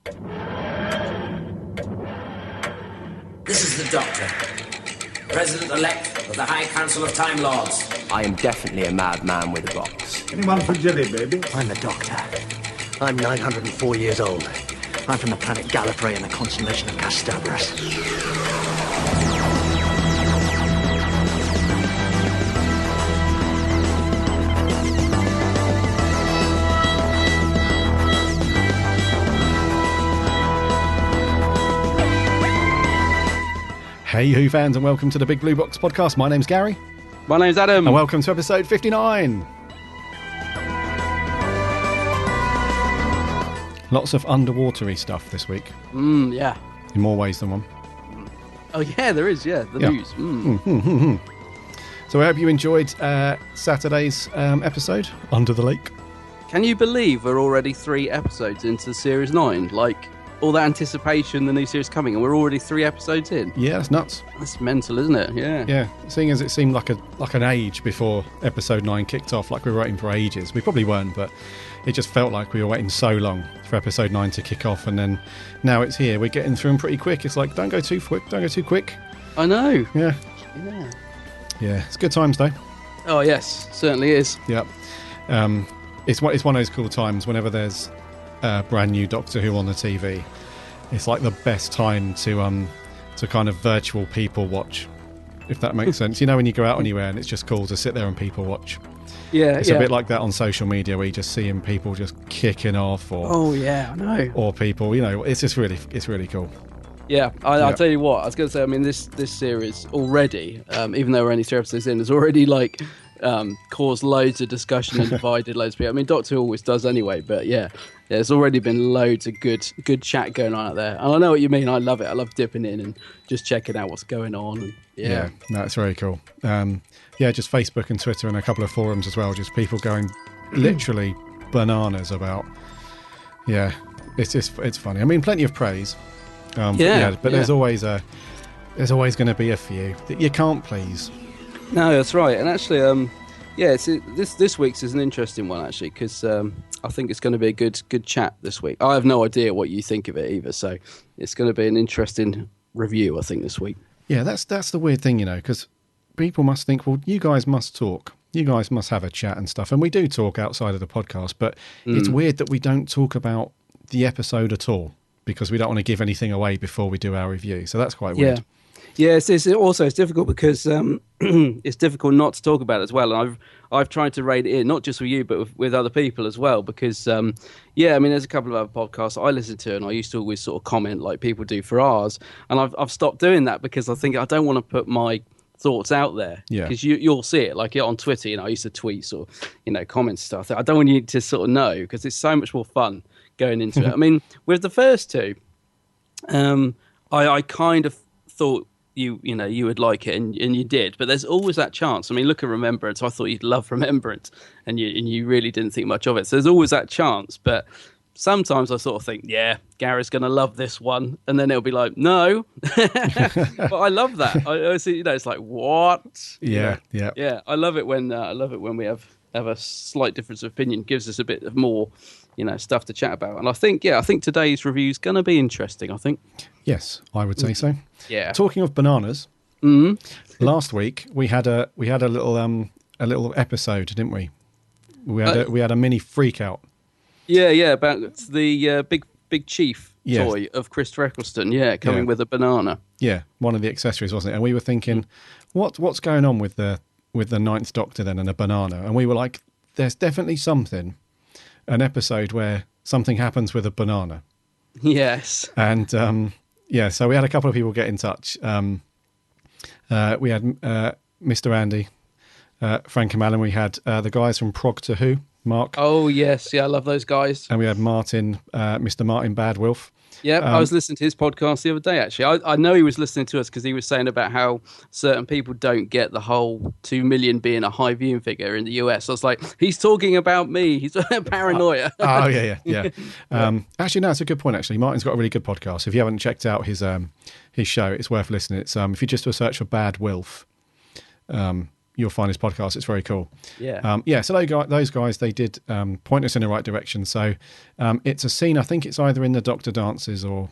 This is the Doctor, President-elect of the High Council of Time Lords. I am definitely a madman with a box. Anyone for jelly, baby? I'm the Doctor. I'm 904 years old. I'm from the planet Gallifrey in the constellation of Castabras. Hey Who fans, and welcome to the Big Blue Box podcast. My name's Gary. My name's Adam. And welcome to episode 59. Lots of underwatery stuff this week. Yeah. In more ways than one. Oh, yeah, there is, the news. So I hope you enjoyed Saturday's episode, Under the Lake. Can you believe we're already 3 episodes into Series 9? Like, all that anticipation, the new series coming, and we're already 3 episodes in. Yeah, that's nuts. That's mental, isn't it? Yeah. Yeah, seeing as it seemed like an age before episode 9 kicked off, like we were waiting for ages. We probably weren't, but it just felt like we were waiting so long for episode 9 to kick off, and then now it's here. We're getting through them pretty quick. It's like, don't go too quick. I know. Yeah. It's good times though. Oh yes, certainly is. Yeah. It's one of those cool times whenever there's a brand new Doctor Who on the TV. It's like the best time to kind of virtual people watch, if that makes sense. You know, when you go out anywhere and it's just cool to sit there and people watch. Yeah, it's a bit like that on social media where you just seeing people just kicking off, or I know, or people, you know, it's really cool. Yeah, I'll tell you what, I was going to say, I mean, this series already, even though we're only 3 episodes in, has already like caused loads of discussion and divided loads of people. I mean, Doctor Who always does anyway, but yeah, there's already been loads of good chat going on out there. And I know what you mean, I love it. I love dipping in and just checking out what's going on. And, yeah, that's very cool. Just Facebook and Twitter and a couple of forums as well, just people going literally bananas about, it's funny. I mean, plenty of praise. But there's always going to be a few that you can't please. No, that's right. And actually, this week's is an interesting one actually, because I think it's going to be a good chat this week. I have no idea what you think of it either, so it's going to be an interesting review, I think, this week. Yeah, that's the weird thing, you know, because people must think, well, you guys must talk. You guys must have a chat and stuff. And we do talk outside of the podcast, but it's weird that we don't talk about the episode at all, because we don't want to give anything away before we do our review. So that's quite weird. Yeah, it's difficult because it's difficult not to talk about it as well. And I've tried to rein it in, not just with you, but with other people as well. Because, I mean, there's a couple of other podcasts I listen to, and I used to always sort of comment like people do for ours. And I've stopped doing that because I think I don't want to put my thoughts out there. Yeah. Because you'll see it, like on Twitter, you know, I used to tweet or, you know, comment stuff. I don't want you to sort of know, because it's so much more fun going into it. I mean, with the first 2, I kind of thought you would like it, and you did, but there's always that chance. I mean, look at Remembrance. I thought you'd love Remembrance, and you really didn't think much of it. So there's always that chance, but sometimes I sort of think, Gary's going to love this one, and then it'll be like, no. But I love that. I see, you know, it's like, what? Yeah. I love it when we have a slight difference of opinion. It gives us a bit of more, you know, stuff to chat about. And I think today's review is going to be interesting, I think. Yes, I would say so. Yeah. Talking of bananas, last week we had a little episode, didn't we? We had a mini freak out. Yeah, about the big chief toy of Christopher Eccleston. Yeah, coming with a banana. Yeah, one of the accessories, wasn't it? And we were thinking, what's going on with the Ninth Doctor then and a banana? And we were like, there's definitely an episode where something happens with a banana. Yes. And so we had a couple of people get in touch. We had Mr. Andy, Frank and Alan. We had the guys from Prog to Who, Mark. Oh, yes. Yeah, I love those guys. And we had Martin, Mr. Martin Badwilf. Yeah, I was listening to his podcast the other day, actually. I know he was listening to us because he was saying about how certain people don't get the whole 2 million being a high viewing figure in the US. I was like, he's talking about me. He's paranoia. Yeah. Actually, no, it's a good point, actually. Martin's got a really good podcast. If you haven't checked out his show, it's worth listening. It's if you just do a search for Bad Wilf, you'll find his podcast. It's very cool. Yeah. So those guys, they did point us in the right direction. So it's a scene. I think it's either in the Doctor Dances or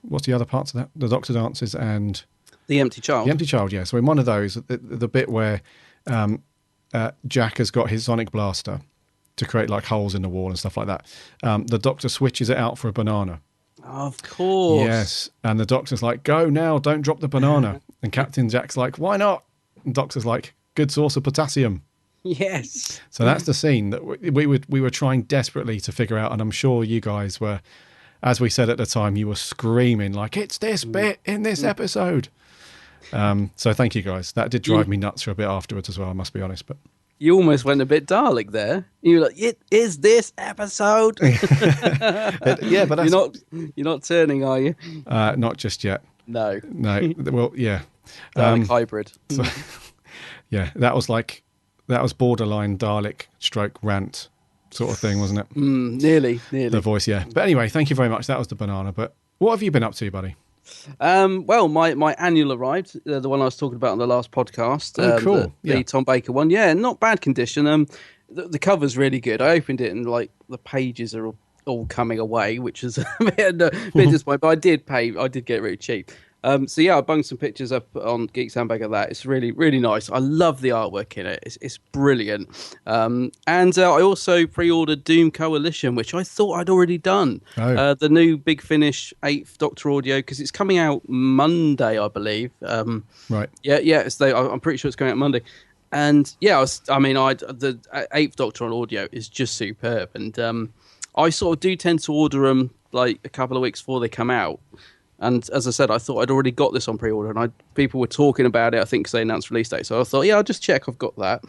what's the other parts of that? The Doctor Dances and The Empty Child. The Empty Child. Yeah. So in one of those, the bit where Jack has got his sonic blaster to create like holes in the wall and stuff like that. The Doctor switches it out for a banana. Of course. Yes. And the Doctor's like, go now, don't drop the banana. And Captain Jack's like, why not? And Doctor's like, good source of potassium. Yes. So that's the scene that we were trying desperately to figure out. And I'm sure you guys were, as we said at the time, you were screaming like, it's this bit in this episode. So thank you guys. That did drive me nuts for a bit afterwards as well, I must be honest. But you almost went a bit Dalek there. You were like, "It is this episode." Yeah, but that's, you're not turning, are you? not just yet. No. Well, yeah. Dalek hybrid. So, yeah, that was borderline Dalek stroke rant sort of thing, wasn't it? Nearly. The voice, yeah. But anyway, thank you very much. That was the banana. But what have you been up to, buddy? Well, my annual arrived, the one I was talking about on the last podcast. Oh, cool. The Tom Baker one. Yeah, not bad condition. The cover's really good. I opened it and like the pages are all coming away, which is a bit disappointing. But I did get it really cheap. So yeah, I bunged some pictures up on Geeks Handbag of that. It's really, really nice. I love the artwork in it. It's brilliant. And I also pre-ordered Doom Coalition, which I thought I'd already done. Oh. The new Big Finish 8th Doctor audio, because it's coming out Monday, I believe. Right. Yeah. I'm pretty sure it's coming out Monday. And yeah, the 8th Doctor on audio is just superb. And I sort of do tend to order them like a couple of weeks before they come out. And as I said, I thought I'd already got this on pre-order, and people were talking about it, I think, because they announced release date. So I thought, yeah, I'll just check I've got that.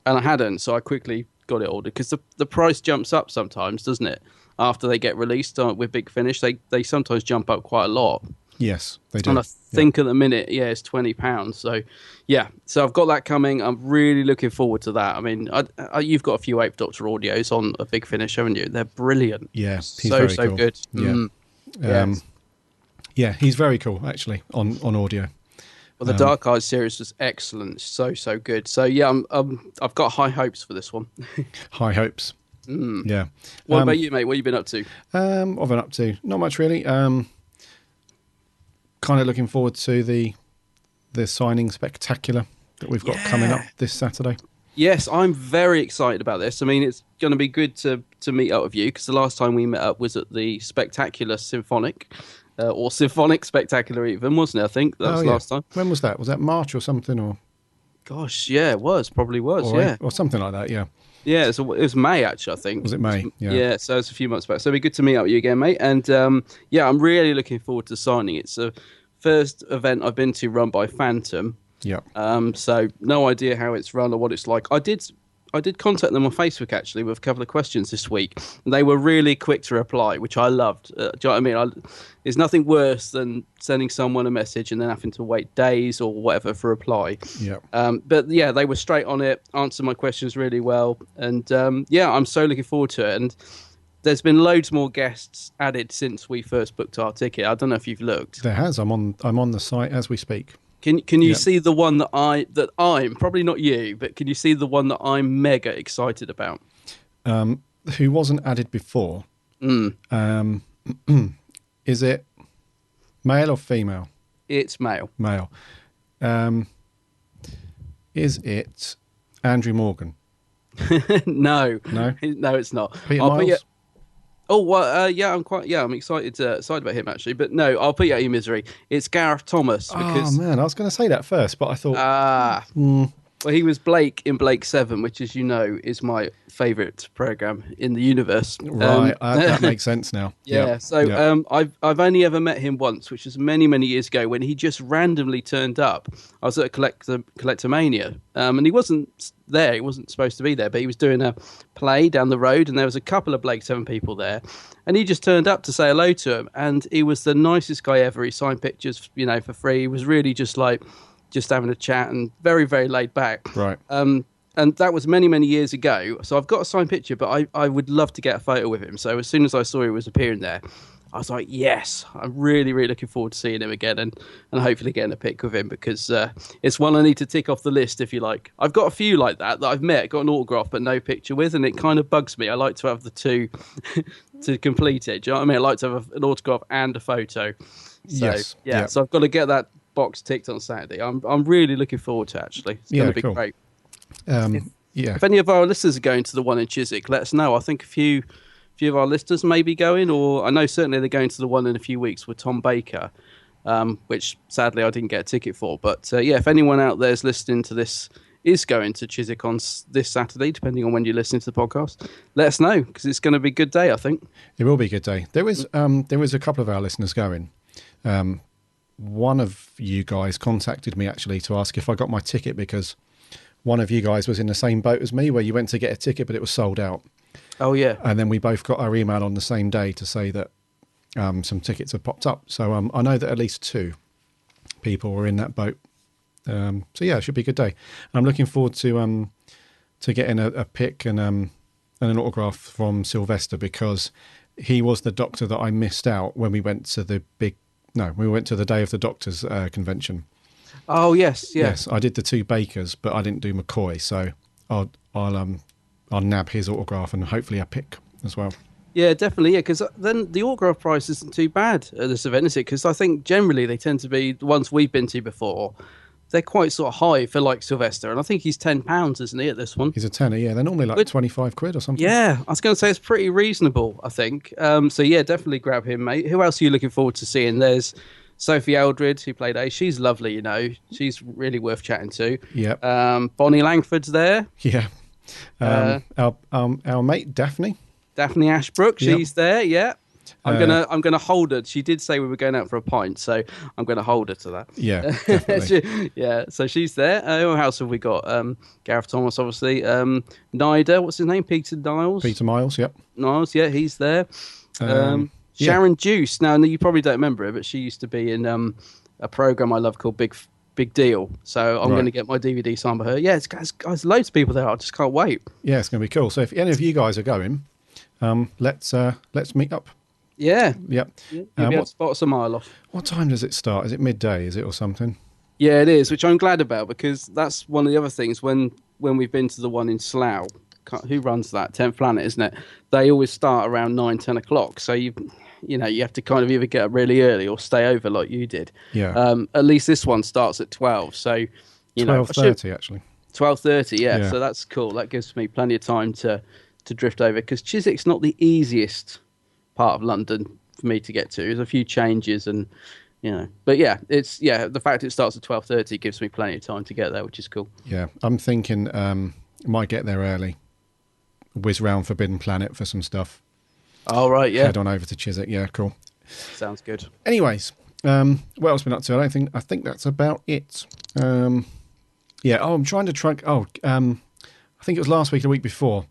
And I hadn't, so I quickly got it ordered, because the price jumps up sometimes, doesn't it? After they get released with Big Finish, they sometimes jump up quite a lot. Yes, they do. And I think at the minute, yeah, it's £20. So, yeah, so I've got that coming. I'm really looking forward to that. I mean, you've got a few 8th Doctor audios on a Big Finish, haven't you? They're brilliant. Yeah, he's so very cool. good. Yeah. Yeah, he's very cool, actually, on audio. Well, the Dark Eyes series was excellent. So good. So, yeah, I've got high hopes for this one. High hopes. Yeah. What about you, mate? What have you been up to? What have I been up to? Not much, really. Kind of looking forward to the signing spectacular that we've got coming up this Saturday. Yes, I'm very excited about this. I mean, it's going to be good to meet up with you, because the last time we met up was at the Spectacular Symphonic. Or Symphonic Spectacular even, wasn't it? I think that was last time. When was that? Was that March or something? Or gosh, yeah, it was. Probably was, or something like that, yeah. Yeah, so it was May, actually, I think. Was it May? Yeah, so it's a few months back. So it'll be good to meet up with you again, mate. And yeah, I'm really looking forward to signing. It's the first event I've been to run by Phantom. Yeah. So no idea how it's run or what it's like. I did contact them on Facebook, actually, with a couple of questions this week. And they were really quick to reply, which I loved. Do you know what I mean? There's nothing worse than sending someone a message and then having to wait days or whatever for a reply. Yeah. But yeah, they were straight on it, answered my questions really well. And yeah, I'm so looking forward to it. And there's been loads more guests added since we first booked our ticket. I don't know if you've looked. There has. I'm on the site as we speak. Can you see the one that I'm probably not you, but can you see the one that I'm mega excited about? Who wasn't added before? Is it male or female? It's male. Male. Is it Andrew Morgan? No, it's not. Peter Miles? Yeah, I'm excited about him, actually. But no, I'll put you out of your misery. It's Gareth Thomas. Because, oh, man, I was going to say that first, but I thought... Well, he was Blake in Blake 7, which, as you know, is my favourite programme in the universe. Right, that makes sense now. Yeah, so I've only ever met him once, which was many, many years ago, when he just randomly turned up. I was at Collectomania, and he wasn't there. He wasn't supposed to be there, but he was doing a play down the road, and there was a couple of Blake 7 people there, and he just turned up to say hello to him, and he was the nicest guy ever. He signed pictures, for free. He was really just having a chat and very, very laid back. Right. And that was many, many years ago. So I've got a signed picture, but I would love to get a photo with him. So as soon as I saw he was appearing there, I was like, yes, I'm really, really looking forward to seeing him again and hopefully getting a pic with him because it's one I need to tick off the list, if you like. I've got a few like that I've met, got an autograph, but no picture with, and it kind of bugs me. I like to have the two to complete it. Do you know what I mean? I like to have an autograph and a photo. So, Yes. yeah, Yeah. so I've got to get that box ticked on Saturday. I'm really looking forward to it, actually. It's going to be cool. great. Yeah. If any of our listeners are going to the one in Chiswick, let us know. I think a few of our listeners may be going, or I know certainly they're going to the one in a few weeks with Tom Baker, which sadly I didn't get a ticket for. But yeah, if anyone out there is listening to this is going to Chiswick on this Saturday, depending on when you're listening to the podcast, let us know because it's going to be a good day, I think. It will be a good day. There is a couple of our listeners going. One of you guys contacted me actually to ask if I got my ticket because one of you guys was in the same boat as me where you went to get a ticket but it was sold out. Oh, yeah. And then we both got our email on the same day to say that some tickets had popped up. So I know that at least 2 people were in that boat. So yeah, it should be a good day. I'm looking forward to getting a pic and an autograph from Sylvester because he was the doctor that I missed out when we went to the we went to the Day of the Doctors convention. Oh, yes, yeah. Yes, I did the 2 Bakers, but I didn't do McCoy. So I'll nab his autograph and hopefully a pic as well. Yeah, definitely, yeah, because then the autograph price isn't too bad at this event, is it? Because I think generally they tend to be, the ones we've been to before, they're quite sort of high for like Sylvester, and I think he's £10, isn't he, at this one? He's a tenner, yeah. They're normally like 25 quid or something. Yeah, I was going to say it's pretty reasonable, I think. So yeah, definitely grab him, mate. Who else are you looking forward to seeing? There's Sophie Eldred, who played Ace. She's lovely, you know. She's really worth chatting to. Yep. Bonnie Langford's there. Yeah. Our mate Daphne. Daphne Ashbrook, Yep. she's there, yeah. I'm gonna hold her. She did say we were going out for a pint, so I'm gonna hold her to that. Yeah, definitely. Yeah, so she's there. Who else have we got? Gareth Thomas, obviously. Nida, what's his name? Peter Niles. Peter Miles, yep. Niles, yeah, he's there. Yeah. Sharon Juice. Now, you probably don't remember her, but she used to be in a program I love called Big Deal. So I'm Right. going to get my DVD signed by her. Yeah, guys, loads of people there. I just can't wait. Yeah, it's going to be cool. So if any of you guys are going, let's meet up. Yeah. Yep. You'll be able to What, spot us a mile off. what time does it start? Is it midday? Is it or something? Yeah, it is, which I'm glad about because that's one of the other things when we've been to the one in Slough. Who runs that? 10th Planet, isn't it? They always start around 9, 10 o'clock. So you have to kind of either get up really early or stay over like you did. Yeah. At least this one starts at 12. So 12:30 actually. 12:30. Yeah. So that's cool. That gives me plenty of time to drift over because Chiswick's not the easiest part of London for me to get to. There's a few changes and but yeah, the fact it starts at 12:30 gives me plenty of time to get there, which is cool. Yeah, I'm thinking might get there early. Whiz round Forbidden Planet for some stuff. Oh right, yeah, Head on over to Chiswick. Yeah, cool. sounds good. Anyways, what else been up to? I think that's about it. Yeah. Oh, I'm trying to track. Oh, I think it was last week or the week before.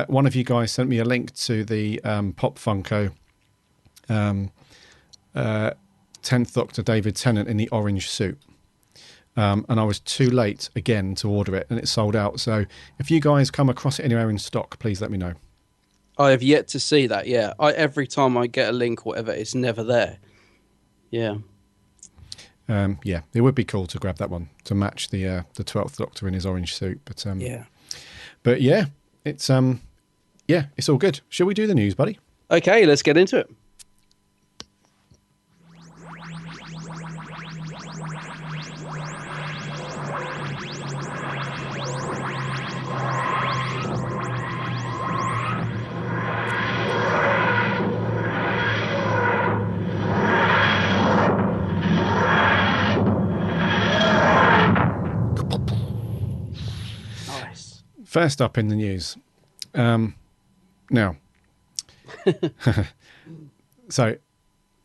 One of you guys sent me a link to the Pop Funko 10th Doctor David Tennant in the orange suit. And I was too late again to order it, and it sold out. So if you guys come across it anywhere in stock, please let me know. I have yet to see that. Yeah, every time I get a link or whatever, it's never there. Yeah. Yeah, it would be cool to grab that one to match the 12th Doctor in his orange suit. But but yeah, it's it's all good. Shall we do the news, buddy? Okay, let's get into it. Nice. First up in the news. Now, so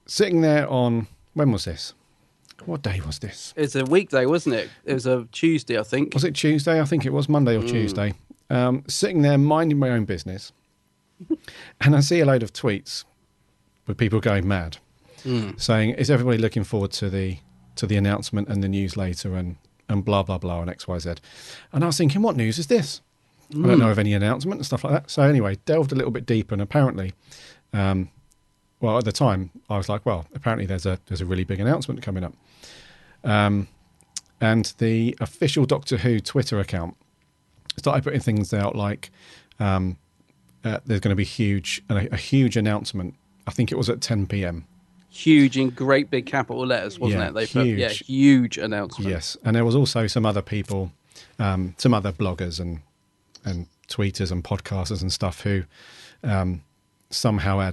sitting there on, when was this? What day was this? It's a weekday, wasn't it? It was a Tuesday, I think. Was it Tuesday? I think it was Monday or Tuesday. Sitting there minding my own business, and I see a load of tweets with people going mad, saying, "Is everybody looking forward to the announcement and the news later and blah blah blah and XYZ?" And I was thinking, what news is this? I don't know of any announcement and stuff like that. So anyway, delved a little bit deeper, and apparently, well, at the time, I was like, well, apparently there's a really big announcement coming up. And the official Doctor Who Twitter account started putting things out like there's going to be a huge announcement. I think it was at 10 p.m. Huge in great big capital letters, wasn't it? They put huge announcement. Yes, and there was also some other people, some other bloggers and tweeters and podcasters and stuff who somehow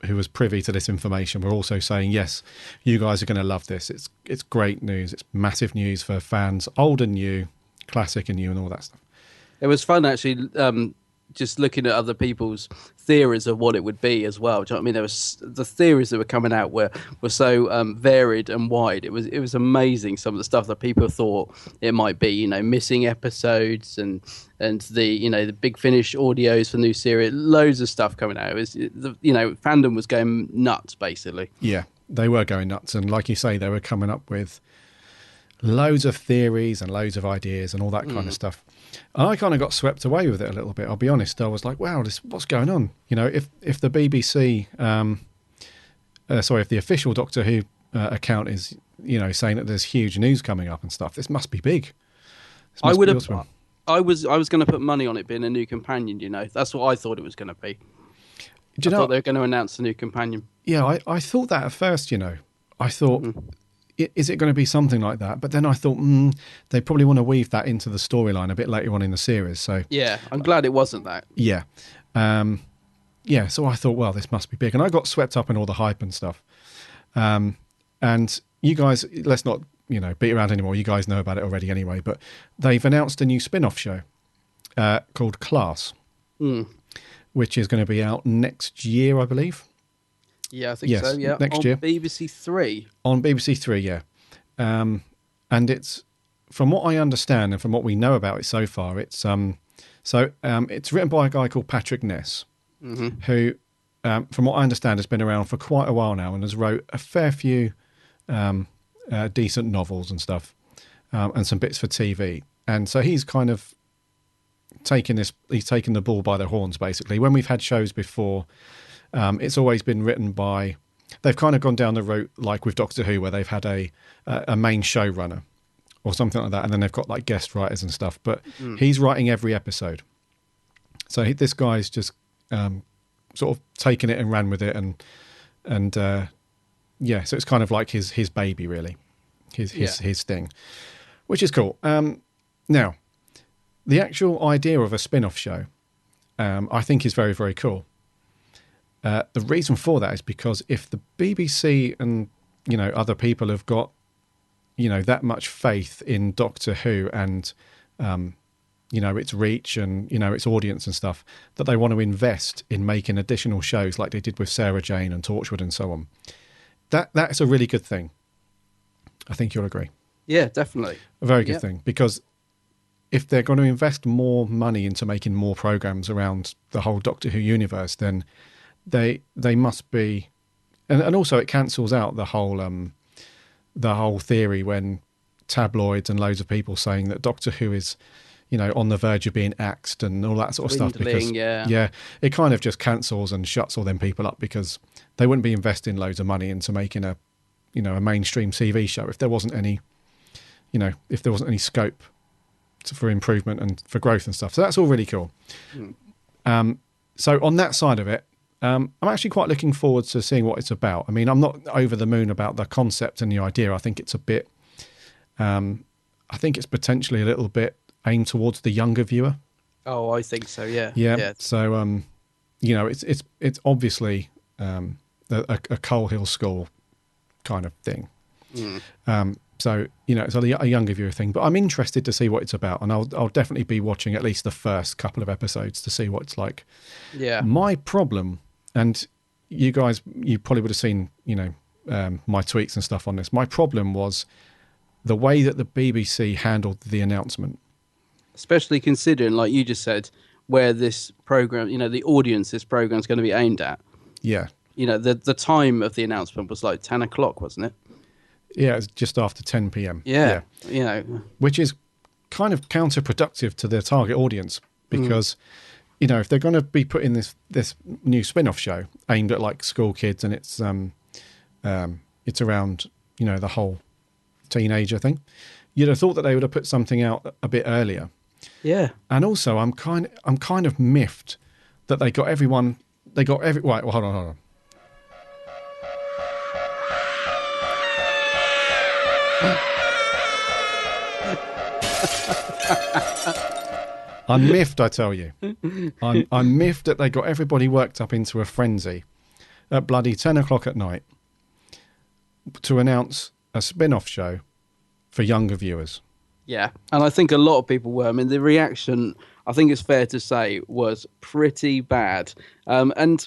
who was privy to this information were also saying, yes, you guys are going to love this. It's great news. It's massive news for fans, old and new, classic and new, and all that stuff. It was fun actually, just looking at other people's theories of what it would be as well. Do you know what I mean? There was the theories that were coming out were so varied and wide. It was amazing, some of the stuff that people thought it might be. Missing episodes and the the Big Finish audios for new series. Loads of stuff coming out. It was fandom was going nuts basically. Yeah, they were going nuts, and like you say, they were coming up with loads of theories and loads of ideas and all that kind of stuff. And I kind of got swept away with it a little bit. I'll be honest. I was like, wow, what's going on? If the BBC, if the official Doctor Who account is, saying that there's huge news coming up and stuff, this must be big. I would have. I was going to put money on it being a new companion. That's what I thought it was going to be. I thought they were going to announce a new companion. Yeah, I thought that at first. I thought. Is it going to be something like that? But then I thought they probably want to weave that into the storyline a bit later on in the series. So yeah, I'm glad it wasn't that. Yeah. So I thought, well, this must be big. And I got swept up in all the hype and stuff. And you guys, let's not, beat around anymore. You guys know about it already anyway. But they've announced a new spin-off show called Class, which is going to be out next year, I believe. Yeah, I think so. Yeah, next year. BBC Three. On BBC Three, yeah. And it's, from what I understand and from what we know about it so far, it's it's written by a guy called Patrick Ness, who, from what I understand, has been around for quite a while now and has wrote a fair few decent novels and stuff, and some bits for TV. And so he's kind of taken the bull by the horns, basically. When we've had shows before, it's always been written by. They've kind of gone down the route like with Doctor Who, where they've had a main showrunner or something like that, and then they've got like guest writers and stuff. But he's writing every episode, so this guy's just sort of taken it and ran with it, and so it's kind of like his baby, really, his thing, which is cool. Now, the actual idea of a spin-off show, I think, is very, very cool. The reason for that is because if the BBC and other people have got that much faith in Doctor Who and its reach and its audience and stuff, that they want to invest in making additional shows like they did with Sarah Jane and Torchwood and so on, that's a really good thing. I think you'll agree. Yeah, definitely. A very good thing, because if they're going to invest more money into making more programs around the whole Doctor Who universe, then they must be, and also it cancels out the whole theory when tabloids and loads of people saying that Doctor Who is, on the verge of being axed and all that sort of stuff. Because it kind of just cancels and shuts all them people up, because they wouldn't be investing loads of money into making a mainstream TV show if there wasn't any, scope for improvement and for growth and stuff. So that's all really cool. So on that side of it, I'm actually quite looking forward to seeing what it's about. I mean, I'm not over the moon about the concept and the idea. I think it's a bit, I think it's potentially a little bit aimed towards the younger viewer. Oh, I think so. Yeah. Yeah. So, it's obviously a Coal Hill School kind of thing. So, it's a younger viewer thing, but I'm interested to see what it's about, and I'll definitely be watching at least the first couple of episodes to see what it's like. Yeah. My problem, and you guys, you probably would have seen, my tweets and stuff on this. My problem was the way that the BBC handled the announcement. Especially considering, like you just said, where this program, the audience this program is going to be aimed at. Yeah. The time of the announcement was like 10 o'clock, wasn't it? Yeah, it's just after 10 p.m. Yeah. Which is kind of counterproductive to their target audience, because if they're going to be putting this new spin-off show aimed at like school kids, and it's around the whole teenager thing, you'd have thought that they would have put something out a bit earlier. Yeah. And also, I'm kind of miffed that they got everyone. Right. Well, hold on. I'm miffed, I tell you. I'm miffed that they got everybody worked up into a frenzy at bloody 10 o'clock at night to announce a spin-off show for younger viewers. Yeah, and I think a lot of people were. I mean, the reaction, I think it's fair to say, was pretty bad. And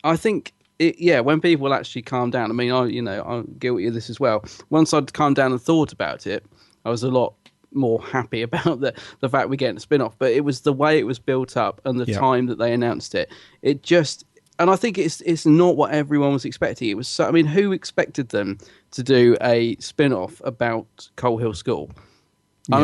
I think, when people actually calmed down, I mean, I'm guilty of this as well. Once I'd calmed down and thought about it, I was a lot more happy about the fact we're getting a spin-off. But it was the way it was built up and the time that they announced it. It just... And I think it's not what everyone was expecting. It was who expected them to do a spin-off about Coal Hill School? I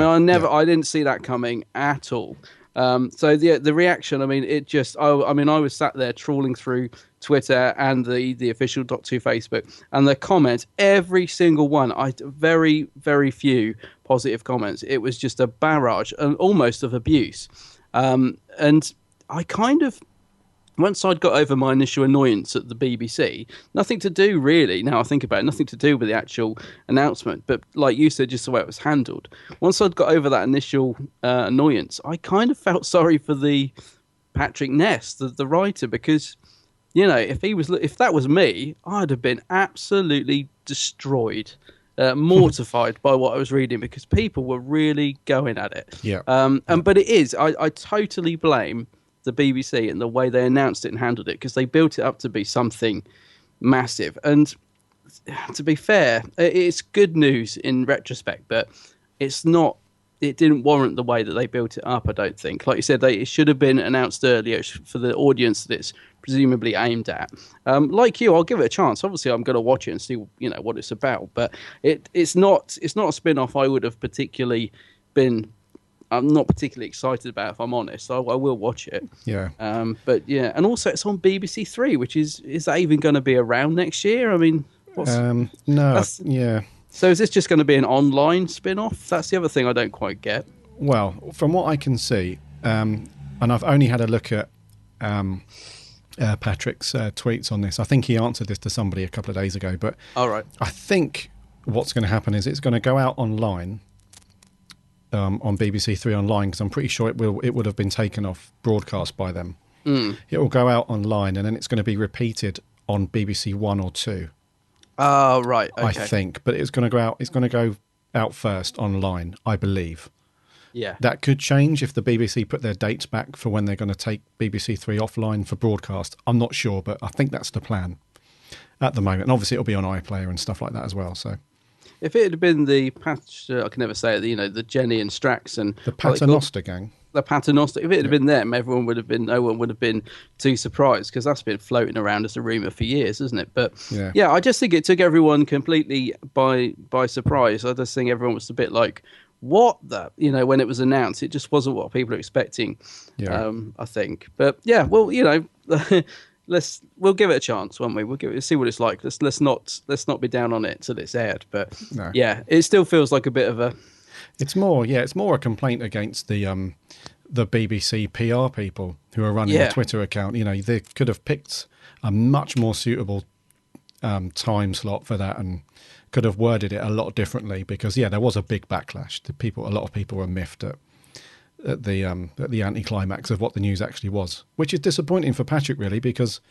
didn't see that coming at all. So the reaction, I was sat there trawling through Twitter and the official Doc2 Facebook, and the comments, every single one, very, very few positive comments. It was just a barrage, almost of abuse. And I kind of, once I'd got over my initial annoyance at the BBC, nothing to do really, now I think about it, nothing to do with the actual announcement, but like you said, just the way it was handled. Once I'd got over that initial annoyance, I kind of felt sorry for the Patrick Ness, the writer, because, if that was me, I'd have been absolutely destroyed, mortified by what I was reading, because people were really going at it. Yeah. But it is, I totally blame the BBC and the way they announced it and handled it, because they built it up to be something massive. And to be fair, it's good news in retrospect, but it didn't warrant the way that they built it up, I don't think. Like you said, it should have been announced earlier for the audience that it's presumably aimed at. Like you, I'll give it a chance. Obviously, I'm going to watch it and see what it's about, but it's not a spin-off I would have particularly been... I'm not particularly excited about, if I'm honest. I will watch it. Yeah. But yeah, and also it's on BBC Three, which is that even going to be around next year? I mean, no. Yeah. So is this just going to be an online spin-off? That's the other thing I don't quite get. Well, from what I can see, and I've only had a look at Patrick's tweets on this. I think he answered this to somebody a couple of days ago. But all right. I think what's going to happen is it's going to go out online. On BBC Three online, because I'm pretty sure it would have been taken off broadcast by them. It will go out online, and then it's going to be repeated on BBC One or Two. Oh, right. Okay. I think, but it's going to go out. It's going to go out first online, I believe. Yeah. That could change if the BBC put their dates back for when they're going to take BBC Three offline for broadcast. I'm not sure, but I think that's the plan at the moment. And obviously, it'll be on iPlayer and stuff like that as well. So. If it had been the I can never say it, the Jenny and Strax and the Paternoster gang. The Paternoster. If it had been them, no one would have been too surprised, because that's been floating around as a rumor for years, isn't it? But yeah, I just think it took everyone completely by surprise. I just think everyone was a bit like, what the, when it was announced, it just wasn't what people were expecting. Yeah. I think, but yeah, well, we'll give it a chance, won't we? We'll see what it's like. Let's not be down on it till it's aired. But no. Yeah, it still feels like a bit of a. It's more a complaint against the BBC PR people who are running the Twitter account. They could have picked a much more suitable time slot for that, and could have worded it a lot differently, because there was a big backlash. A lot of people were miffed at the anticlimax of what the news actually was, which is disappointing for Patrick, really, because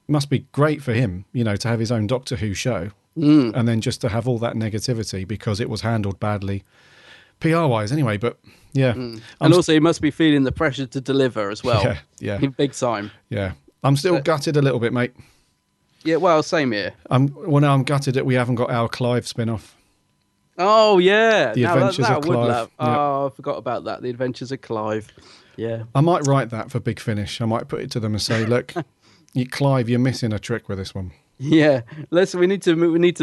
it must be great for him, to have his own Doctor Who show, and then just to have all that negativity because it was handled badly, PR-wise anyway. But yeah. And also he must be feeling the pressure to deliver as well. Yeah. Big time. Yeah. I'm still gutted a little bit, mate. Yeah, well, same here. Now I'm gutted that we haven't got our Clive spin-off. Oh, yeah. The Adventures of Clive. Yep. Oh, I forgot about that. The Adventures of Clive. Yeah. I might write that for Big Finish. I might put it to them and say, look, Clive, you're missing a trick with this one. Yeah, we need to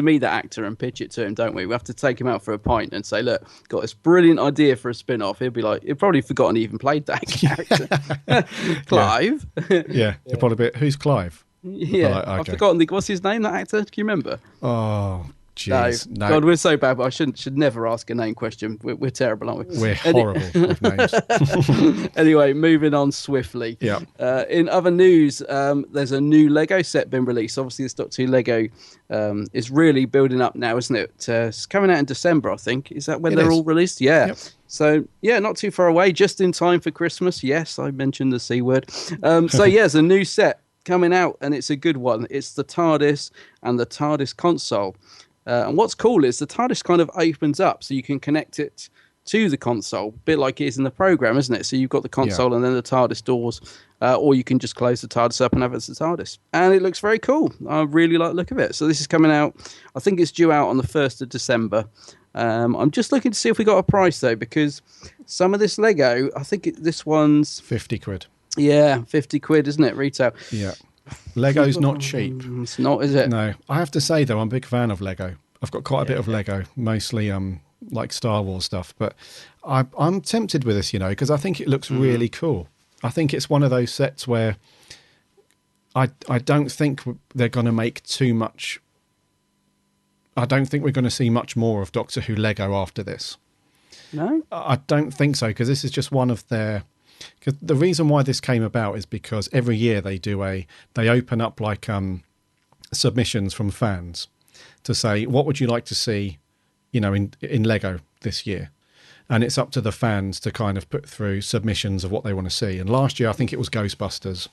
meet that actor and pitch it to him, don't we? We have to take him out for a pint and say, look, got this brilliant idea for a spin-off. He'll be like, he'll probably forgotten he even played that character. Clive. Yeah, you're probably a bit, who's Clive? Yeah, Right, okay. I've forgotten what's his name, that actor? Can you remember? Oh, jeez. No. God, we're so bad, but I should never ask a name question. We're terrible, aren't we? We're horrible with names. Anyway, moving on swiftly. Yeah. In other news, there's a new Lego set been released. Obviously, this Doctor Who Lego is really building up now, isn't it? It's coming out in December, I think. Is that when they're all released? Yeah. Yep. So, yeah, not too far away, just in time for Christmas. Yes, I mentioned the C word. So, yeah, it's a new set coming out, and it's a good one. It's the TARDIS and the TARDIS console. And what's cool is the TARDIS kind of opens up so you can connect it to the console, a bit like it is in the program, isn't it? So you've got the console and then the TARDIS doors, or you can just close the TARDIS up and have it as the TARDIS. And it looks very cool. I really like the look of it. So this is coming out, I think it's due out on the 1st of December. I'm just looking to see if we got a price, though, because some of this Lego, I think this one's... 50 quid. Yeah, 50 quid, isn't it, retail? Yeah. Lego's not cheap. It's not, is it? No. I have to say, though, I'm a big fan of Lego. I've got quite a bit of Lego, mostly like Star Wars stuff. But I'm tempted with this, because I think it looks really cool. I think it's one of those sets where I don't think they're going to make too much. I don't think we're going to see much more of Doctor Who Lego after this. No? I don't think so, because this is just one of their... Cause the reason why this came about is because every year they open up like submissions from fans to say, what would you like to see, in Lego this year? And it's up to the fans to kind of put through submissions of what they want to see. And last year, I think it was Ghostbusters.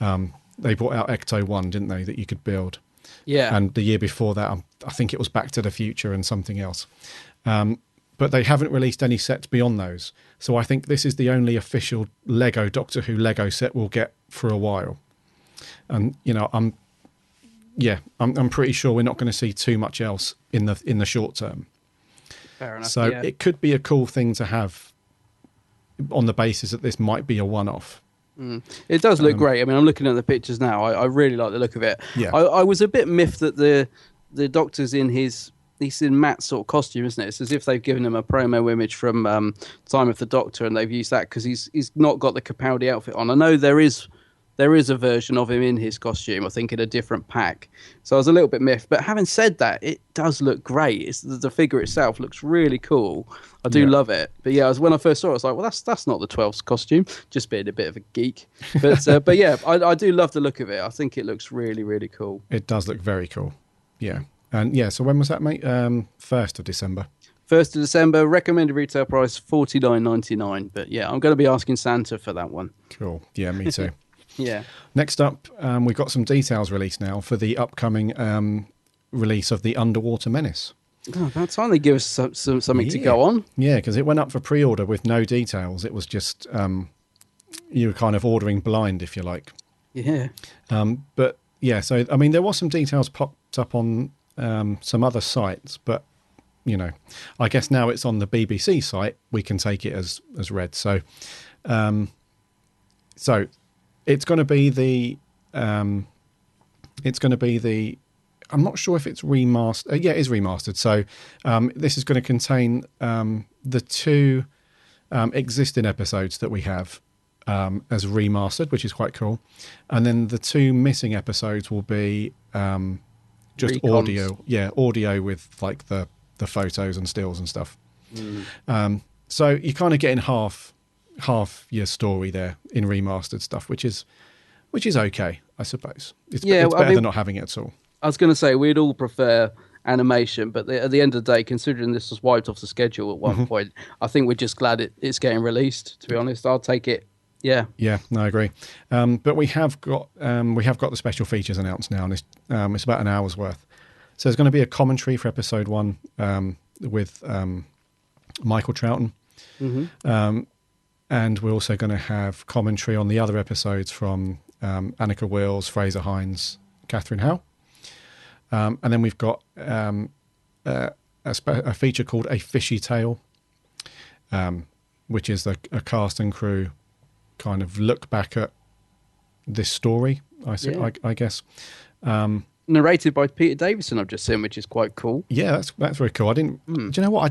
They brought out Ecto 1, didn't they, that you could build? Yeah. And the year before that, I think it was Back to the Future and something else. But they haven't released any sets beyond those. So I think this is the only official Lego Doctor Who Lego set we'll get for a while. And, I'm pretty sure we're not going to see too much else in the short term. Fair enough. So it could be a cool thing to have on the basis that this might be a one-off. It does look great. I mean, I'm looking at the pictures now. I really like the look of it. Yeah. I was a bit miffed that the Doctor's in he's in Matt's sort of costume, isn't it? It's as if they've given him a promo image from Time of the Doctor, and they've used that because he's not got the Capaldi outfit on. I know there is a version of him in his costume, I think, in a different pack. So I was a little bit miffed. But having said that, it does look great. The figure itself looks really cool. I do love it. But yeah, when I first saw it, I was like, well, that's not the 12's costume. Just being a bit of a geek. But yeah, I do love the look of it. I think it looks really, really cool. It does look very cool. Yeah. And yeah, so when was that, mate? 1st of December. 1st of December, recommended retail price $49.99. But yeah, I'm going to be asking Santa for that one. Cool. Yeah, me too. Yeah. Next up, we've got some details released now for the upcoming release of the Underwater Menace. Oh, about time they give us something to go on. Yeah, because it went up for pre-order with no details. It was just you were kind of ordering blind, if you like. Yeah. But yeah, so I mean, there was some details popped up on some other sites, but I guess now it's on the BBC site. We can take it as read. So, it's going to be the. I'm not sure if it's remastered. Yeah, it is remastered. So, this is going to contain the 2 existing episodes that we have as remastered, which is quite cool, and then the 2 missing episodes will be just Recons. audio with like the photos and stills and stuff. So you're kind of getting half your story there in remastered stuff, which is okay, I suppose. It's better than not having it at all. I was going to say we'd all prefer animation, but at the end of the day, considering this was wiped off the schedule at one point, I think we're just glad it's getting released. To be honest, I'll take it. Yeah. Yeah, no, I agree. But we have got the special features announced now, and it's about an hour's worth. So there's going to be a commentary for episode 1 with Michael Troughton. And we're also going to have commentary on the other episodes from Annika Wills, Fraser Hines, Catherine Howe. And then we've got a feature called A Fishy Tale, which is a cast and crew kind of look back at this story I guess. Narrated by Peter Davison, I've just seen, which is quite cool. Yeah, that's very cool. I didn't. Do you know what?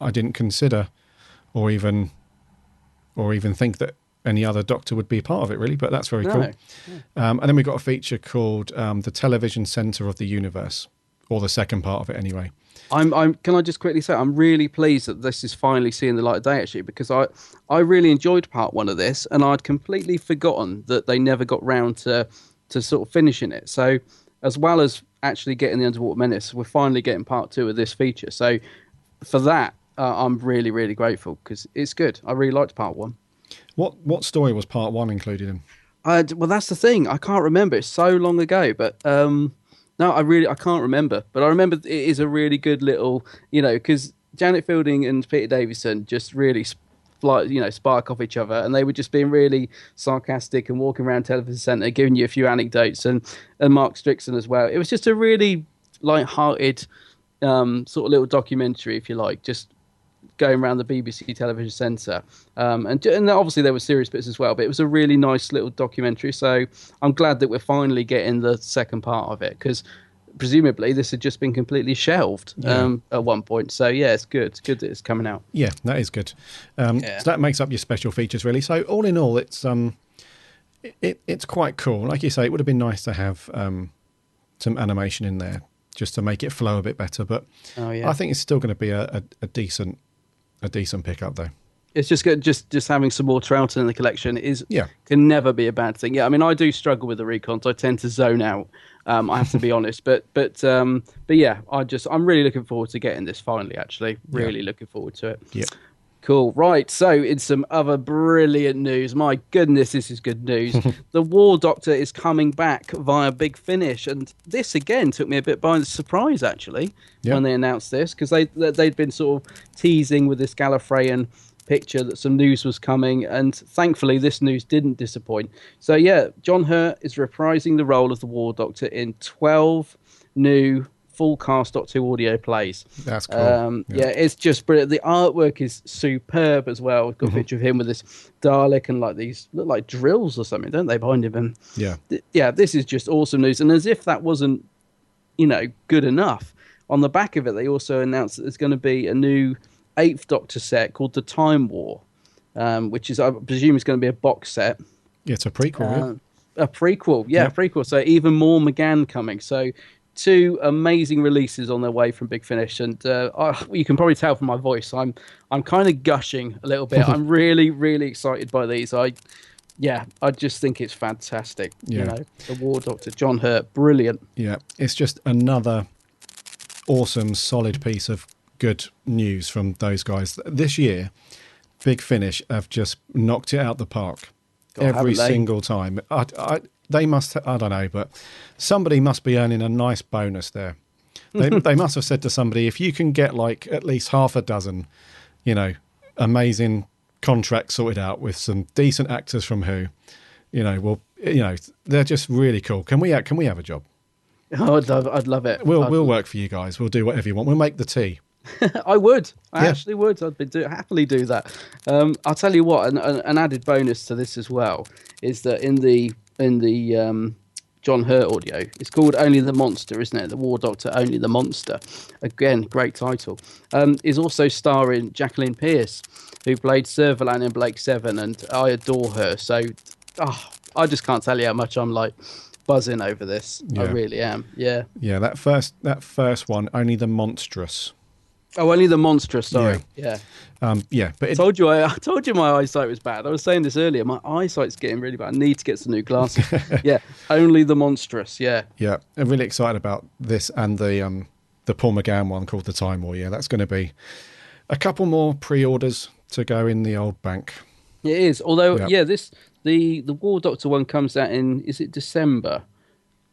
I didn't consider, or even think that any other Doctor would be part of it, really. But that's very cool. Yeah. And then we got a feature called "The Television Centre of the Universe," or the second part of it, anyway. Can I just quickly say, I'm really pleased that this is finally seeing the light of day, actually, because I really enjoyed part one of this, and I'd completely forgotten that they never got round to sort of finishing it. So, as well as actually getting the Underwater Menace, we're finally getting part two of this feature. So, for that, I'm really, really grateful, because it's good. I really liked part one. What story was part one included in? Well, that's the thing. I can't remember. It's so long ago, but no, I can't remember. But I remember it is a really good little, because Janet Fielding and Peter Davison just really spark off each other, and they were just being really sarcastic and walking around Television Centre, giving you a few anecdotes, and Mark Strickson as well. It was just a really light-hearted sort of little documentary, if you like, just going around the BBC Television Centre, and obviously there were serious bits as well, but it was a really nice little documentary. So I'm glad that we're finally getting the second part of it, because presumably this had just been completely shelved at one point. So yeah, it's good. It's good that it's coming out. Yeah, that is good. So that makes up your special features, really. So all in all, it's it's quite cool. Like you say, it would have been nice to have some animation in there just to make it flow a bit better. But I think it's still going to be a decent pickup, though. It's just good. Just having some more Troughton in the collection can never be a bad thing. Yeah, I mean, I do struggle with the recons. I tend to zone out. I have to be honest, but yeah, I'm really looking forward to getting this finally. Actually, really looking forward to it. Yeah. Cool. Right. So, in some other brilliant news, my goodness, this is good news. The War Doctor is coming back via Big Finish, and this again took me a bit by surprise actually when they announced this, because they'd been sort of teasing with this Gallifreyan picture that some news was coming, and thankfully this news didn't disappoint. So yeah, John Hurt is reprising the role of the War Doctor in 12 new full cast Doctor Who audio plays. That's cool. It's just brilliant. The artwork is superb as well. We've got a picture of him with this Dalek and like these look like drills or something, don't they, behind him? And this is just awesome news. And as if that wasn't good enough, on the back of it they also announced that there's going to be a new 8th Doctor set called The Time War, which is, I presume, is going to be a box set. Yeah, it's a prequel. A prequel, a prequel. So even more McGann coming. So 2 amazing releases on their way from Big Finish, and you can probably tell from my voice, I'm kind of gushing a little bit. I'm really, really excited by these. I just think it's fantastic. The War Doctor, John Hurt, brilliant. Yeah, it's just another awesome, solid piece of good news from those guys. This year, Big Finish have just knocked it out the park every single time. They must, I don't know, but somebody must be earning a nice bonus there. They must have said to somebody, if you can get like at least half a dozen, amazing contracts sorted out with some decent actors from Who, they're just really cool. Can we have a job? Oh, I'd love it. We'll work for you guys. We'll do whatever you want. We'll make the tea. I would. I actually would. I'd happily do that. I'll tell you what. An added bonus to this as well is that in the John Hurt audio, it's called Only the Monster, isn't it? The War Doctor, Only the Monster. Again, great title. Is also starring Jacqueline Pearce, who played Servalan in Blake 7, and I adore her. So, I just can't tell you how much I'm like buzzing over this. I really am. Yeah. That first one, Only the Monstrous. Oh, Only the Monstrous. Sorry. Yeah. But I told you my eyesight was bad. I was saying this earlier. My eyesight's getting really bad. I need to get some new glasses. Only the Monstrous. Yeah. I'm really excited about this and the Paul McGann one called The Time War. Yeah, that's going to be a couple more pre-orders to go in the old bank. It is. Although, the War Doctor one comes out in, is it December?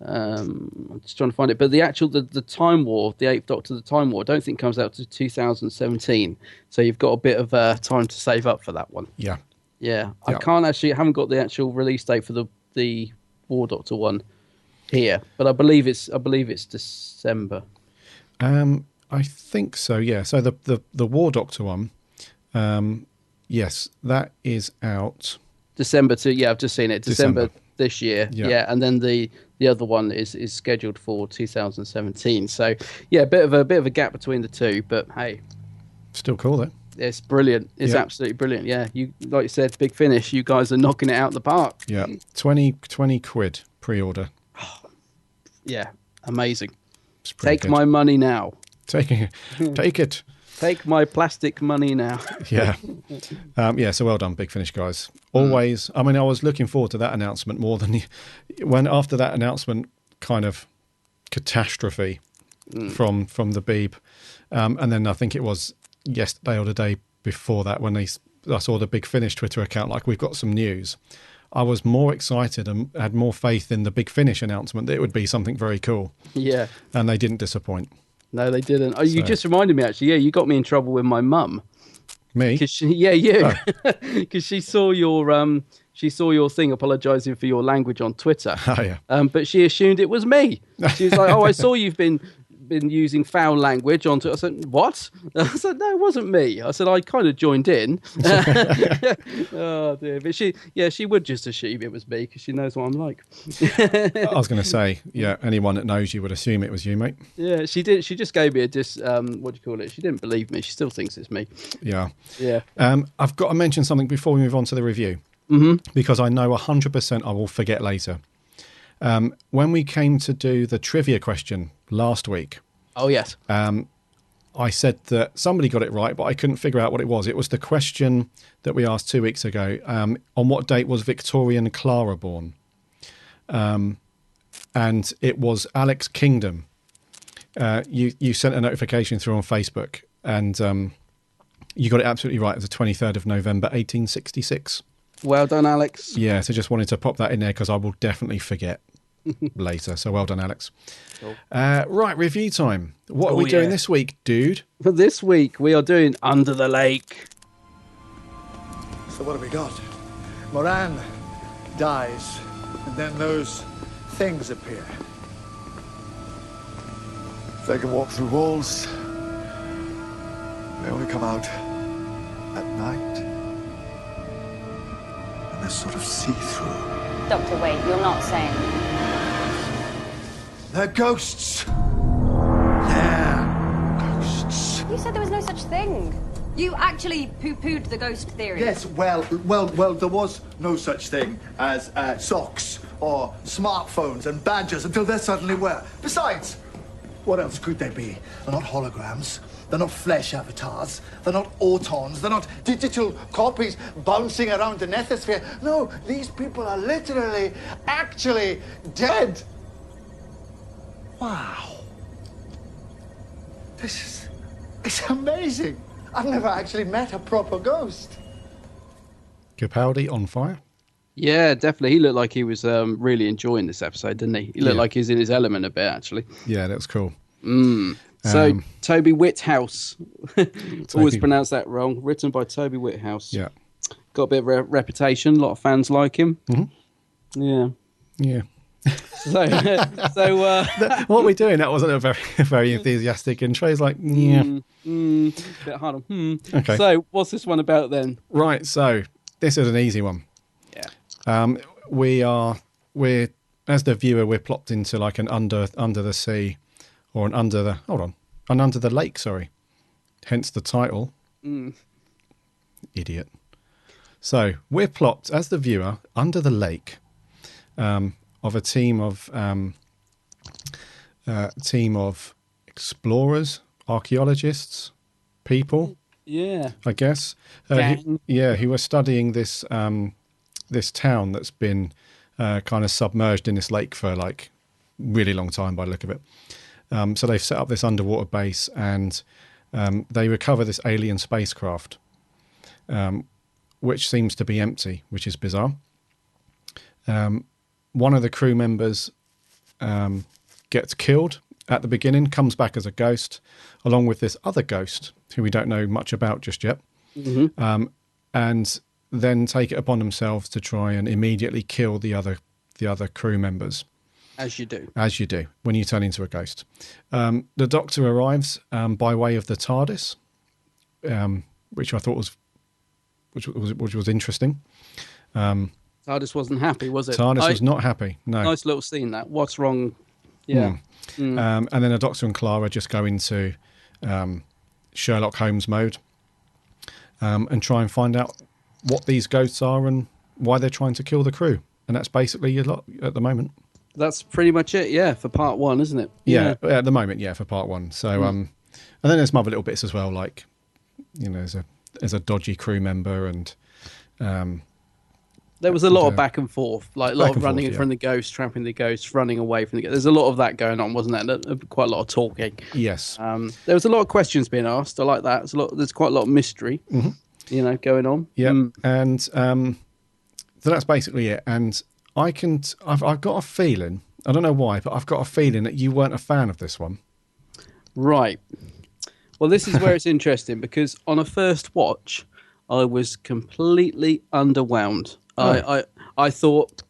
I'm just trying to find it, but the Time War, the 8th Doctor, the Time War, I don't think comes out to 2017. So you've got a bit of time to save up for that one. Yeah. I haven't got the actual release date for the War Doctor one here, but I believe it's December. I think so. Yeah. So the War Doctor one, yes, that is out. December 2. Yeah, I've just seen it. December this year. Yeah. Yeah, and then the other one is scheduled for 2017. So yeah, a bit of a gap between the two, but hey, Still cool though. it's brilliant. It's Yeah. absolutely brilliant. Yeah, you like you said, Big Finish. You guys are knocking it out the park. Yeah, 20 quid pre-order. Yeah, amazing. It's pretty Take good. my money now. take it. Take my plastic money now. Yeah. So well done, Big Finish guys. Always. I mean, I was looking forward to that announcement more than when after that announcement kind of catastrophe from the Beeb, and then I think it was yesterday or the day before that when I saw the Big Finish Twitter account, like, we've got some news. I was more excited and had more faith in the Big Finish announcement that it would be something very cool, Yeah. and they didn't disappoint. No, they didn't. Oh, you So- just reminded me, actually. Yeah, you got me in trouble with my mum. Me? Cause you. Because she saw your thing apologising for your language on Twitter. Oh, yeah. But she assumed it was me. She was like, "Oh, I saw you've been using foul language on Twitter." I said, "What?" I said, "No, it wasn't me." I said, "I kind of joined in." Oh dear, but she would just assume it was me because she knows what I'm like. I was going to say, yeah, anyone that knows you would assume it was you, mate. Yeah, she did. She just gave me a what do you call it? She didn't believe me. She still thinks it's me. Yeah. Yeah. I've got to mention something before we move on to the review, because I know 100% I will forget later. When we came to do the trivia question last week, Oh yes. I said that somebody got it right, but I couldn't figure out what it was. It was the question that we asked 2 weeks ago. On what date was Victoria and Clara born? And it was Alex Kingdom. You sent a notification through on Facebook, and you got it absolutely right. It was the 23rd of November, 1866. Well done, Alex. Yeah, so just wanted to pop that in there because I will definitely forget later. So well done, Alex. Cool. Right, review time. What are Oh, we doing yeah. this week, dude? For this week, we are doing Under the Lake. So what have we got? Moran dies, and then those things appear. They can walk through walls. They only come out at night. And they're sort of see-through. Doctor, wait, you're not saying. They're ghosts. Yeah, ghosts. You said there was no such thing. You actually poo-pooed the ghost theory. Yes, well, there was no such thing as socks or smartphones and badges until there suddenly were. Besides, what else could they be? They're not holograms. They're not flesh avatars. They're not autons. They're not digital copies bouncing around the nethosphere. No, these people are literally, actually dead. Wow. It's amazing. I've never actually met a proper ghost. Capaldi on fire. Yeah, definitely. He looked like he was really enjoying this episode, didn't he? He looked Yeah. like he's in his element a bit, actually. Yeah, that was cool. So, Toby Whithouse. Always Toby- pronounce that wrong. Written by Toby Whithouse. Yeah. Got a bit of a reputation. A lot of fans like him. Mm-hmm. Yeah. Yeah. So What are we doing? That wasn't a very enthusiastic intro. It's like, yeah. bit hard on. Okay. So, what's this one about then? Right, so this is an easy one. Yeah. We're as the viewer, we're plopped into like an under the sea, or an under the lake. Sorry, hence the title. Idiot. So we're plopped as the viewer under the lake of a team of explorers, archaeologists, people. Yeah. I guess. Gang. Who were studying this this town that's been kind of submerged in this lake for like really long time by the look of it. So they've set up this underwater base, and they recover this alien spacecraft, which seems to be empty, which is bizarre. One of the crew members gets killed at the beginning, comes back as a ghost, along with this other ghost who we don't know much about just yet, and then take it upon themselves to try and immediately kill the other crew members. As you do. As you do when you turn into a ghost. The Doctor arrives by way of the TARDIS, which I thought was interesting. TARDIS wasn't happy, was it? TARDIS was not happy. No. Nice little scene. That. What's wrong? Yeah. And then the Doctor and Clara just go into Sherlock Holmes mode and try and find out what these ghosts are and why they're trying to kill the crew. And that's basically a lot at the moment. That's pretty much it, yeah, for part one, isn't it? Yeah, at the moment, yeah, for part one. So, and then there's some other little bits as well, like, you know, there's a dodgy crew member, and there was a lot of back and forth, like a lot of running forth, from the ghost, trapping the ghost, running away from the ghost. There's a lot of that going on, wasn't there? Quite a lot of talking. Yes. There was a lot of questions being asked. I like that. There's quite a lot of mystery, you know, going on. Yeah, and so that's basically it. And I've got a feeling, I don't know why, but I've got a feeling that you weren't a fan of this one. Right. Well, this is where it's interesting, because on a first watch, I was completely underwhelmed. Oh. I thought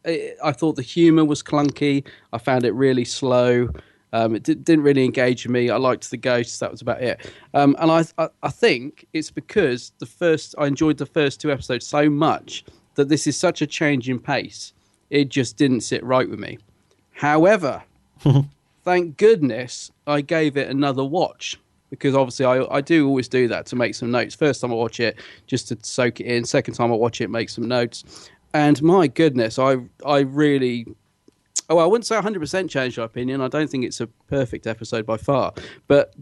the humour was clunky. I found it really slow. It didn't really engage me. I liked the ghosts. That was about it. And I think it's because I enjoyed the first two episodes so much that this is such a change in pace. It just didn't sit right with me. However, thank goodness I gave it another watch, because obviously I do always do that to make some notes. First time I watch it, just to soak it in. Second time I watch it, make some notes. And my goodness, I really... Oh, I wouldn't say 100% changed my opinion. I don't think it's a perfect episode by far. But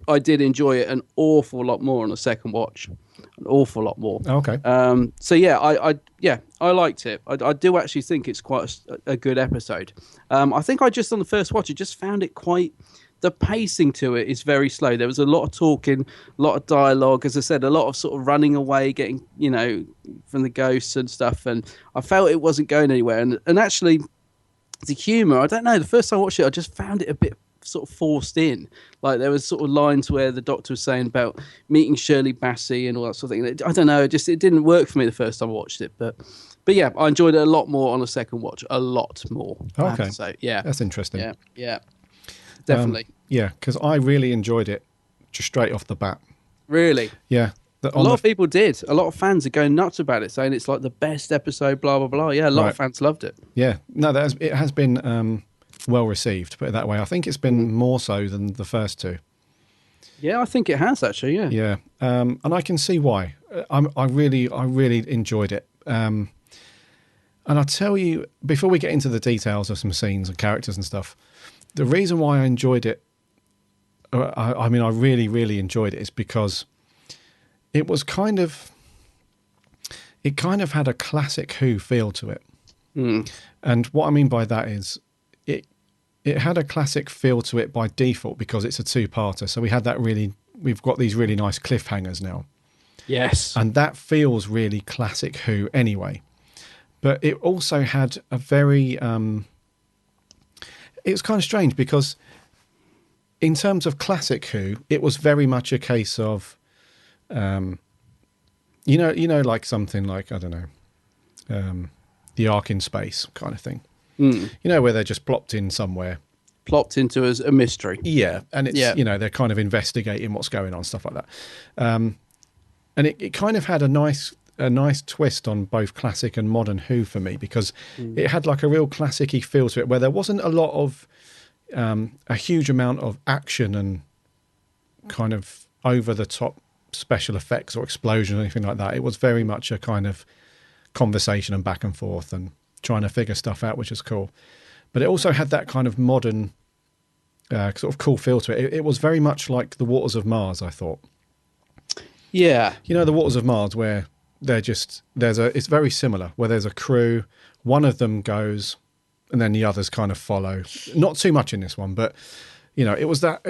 I did enjoy it an awful lot more on the second watch. An awful lot more. Okay. So yeah, I liked it. I do actually think it's quite a good episode. I think I just on the first watch, I just found it quite... The pacing to it is very slow. There was a lot of talking, a lot of dialogue. As I said, a lot of sort of running away, getting, you know, from the ghosts and stuff. And I felt it wasn't going anywhere. And actually, the humour, I don't know. The first time I watched it, I just found it a bit sort of forced in. Like there was sort of lines where the Doctor was saying about meeting Shirley Bassey and all that sort of thing. I don't know. It didn't work for me the first time I watched it. But yeah, I enjoyed it a lot more on a second watch. A lot more. Okay. So yeah, that's interesting. Yeah. Definitely. Yeah, because I really enjoyed it just straight off the bat. Really? Yeah. A lot of people did. A lot of fans are going nuts about it, saying it's like the best episode, blah, blah, blah. Yeah, a lot of fans loved it. Yeah. No, it has been well received, put it that way. I think it's been more so than the first two. Yeah, I think it has, actually, yeah. Yeah. And I can see why. I really enjoyed it. And I'll tell you, before we get into the details of some scenes and characters and stuff, the reason why I enjoyed it, I mean, I really, really enjoyed it, is because it was it kind of had a classic Who feel to it. And what I mean by that is it had a classic feel to it by default because it's a two-parter. So we've got these really nice cliffhangers now. Yes. And that feels really classic Who anyway. But it also had a very... it was kind of strange because in terms of classic Who, it was very much a case of, you know, like something like, I don't know, the Ark in Space kind of thing. You know, where they're just plopped in somewhere. Plopped into as a mystery. Yeah, and it's, you know, they're kind of investigating what's going on, stuff like that. And it kind of had a nice twist on both classic and modern Who for me, because it had like a real classic-y feel to it where there wasn't a lot of a huge amount of action and kind of over-the-top special effects or explosion or anything like that. It was very much a kind of conversation and back and forth and trying to figure stuff out, which is cool. But it also had that kind of modern sort of cool feel to it. It was very much like the Waters of Mars, I thought. Yeah. You know, the Waters of Mars where it's very similar, where there's a crew, one of them goes and then the others kind of follow. Not too much in this one, but you know, it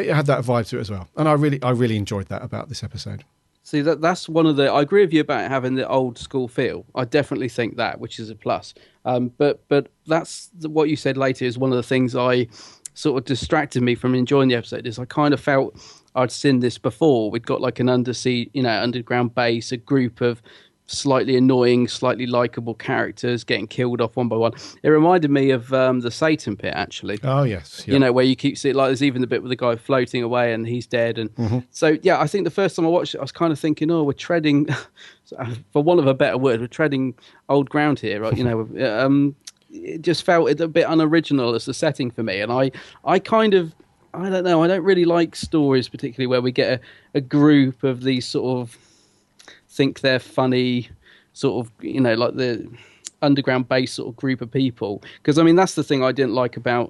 had that vibe to it as well. And I really enjoyed that about this episode. See, that's one of I agree with you about having the old school feel. I definitely think that, which is a plus. But that's what you said later is one of the things I sort of distracted me from enjoying the episode, is I kind of felt I'd seen this before. We'd got like an underground base, a group of slightly annoying, slightly likable characters getting killed off one by one. It reminded me of the Satan Pit, actually. Oh, yes. You know, where you keep seeing, like, there's even the bit with the guy floating away and he's dead. And so, yeah, I think the first time I watched it, I was kind of thinking, oh, we're treading, for want of a better word, we're treading old ground here, right? You know, it just felt a bit unoriginal as a setting for me. And I kind of, I don't know, I don't really like stories particularly where we get a group of these sort of think they're funny, sort of, you know, like the underground base sort of group of people. Because, I mean, that's the thing I didn't like about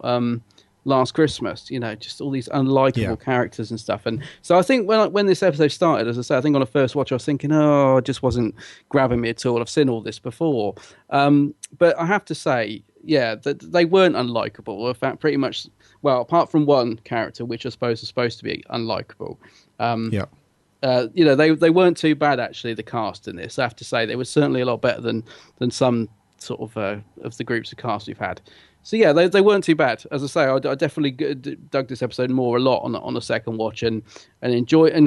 Last Christmas, you know, just all these unlikable characters and stuff. And so I think when this episode started, as I say, I think on a first watch I was thinking, oh, it just wasn't grabbing me at all. I've seen all this before. But I have to say, yeah, that they weren't unlikable. In fact, pretty much, well, apart from one character, which I suppose is supposed to be unlikable. You know, they weren't too bad, actually, the cast in this. I have to say, they were certainly a lot better than some sort of the groups of cast we've had. So, yeah, they weren't too bad. As I say, I definitely dug this episode a lot on a second watch and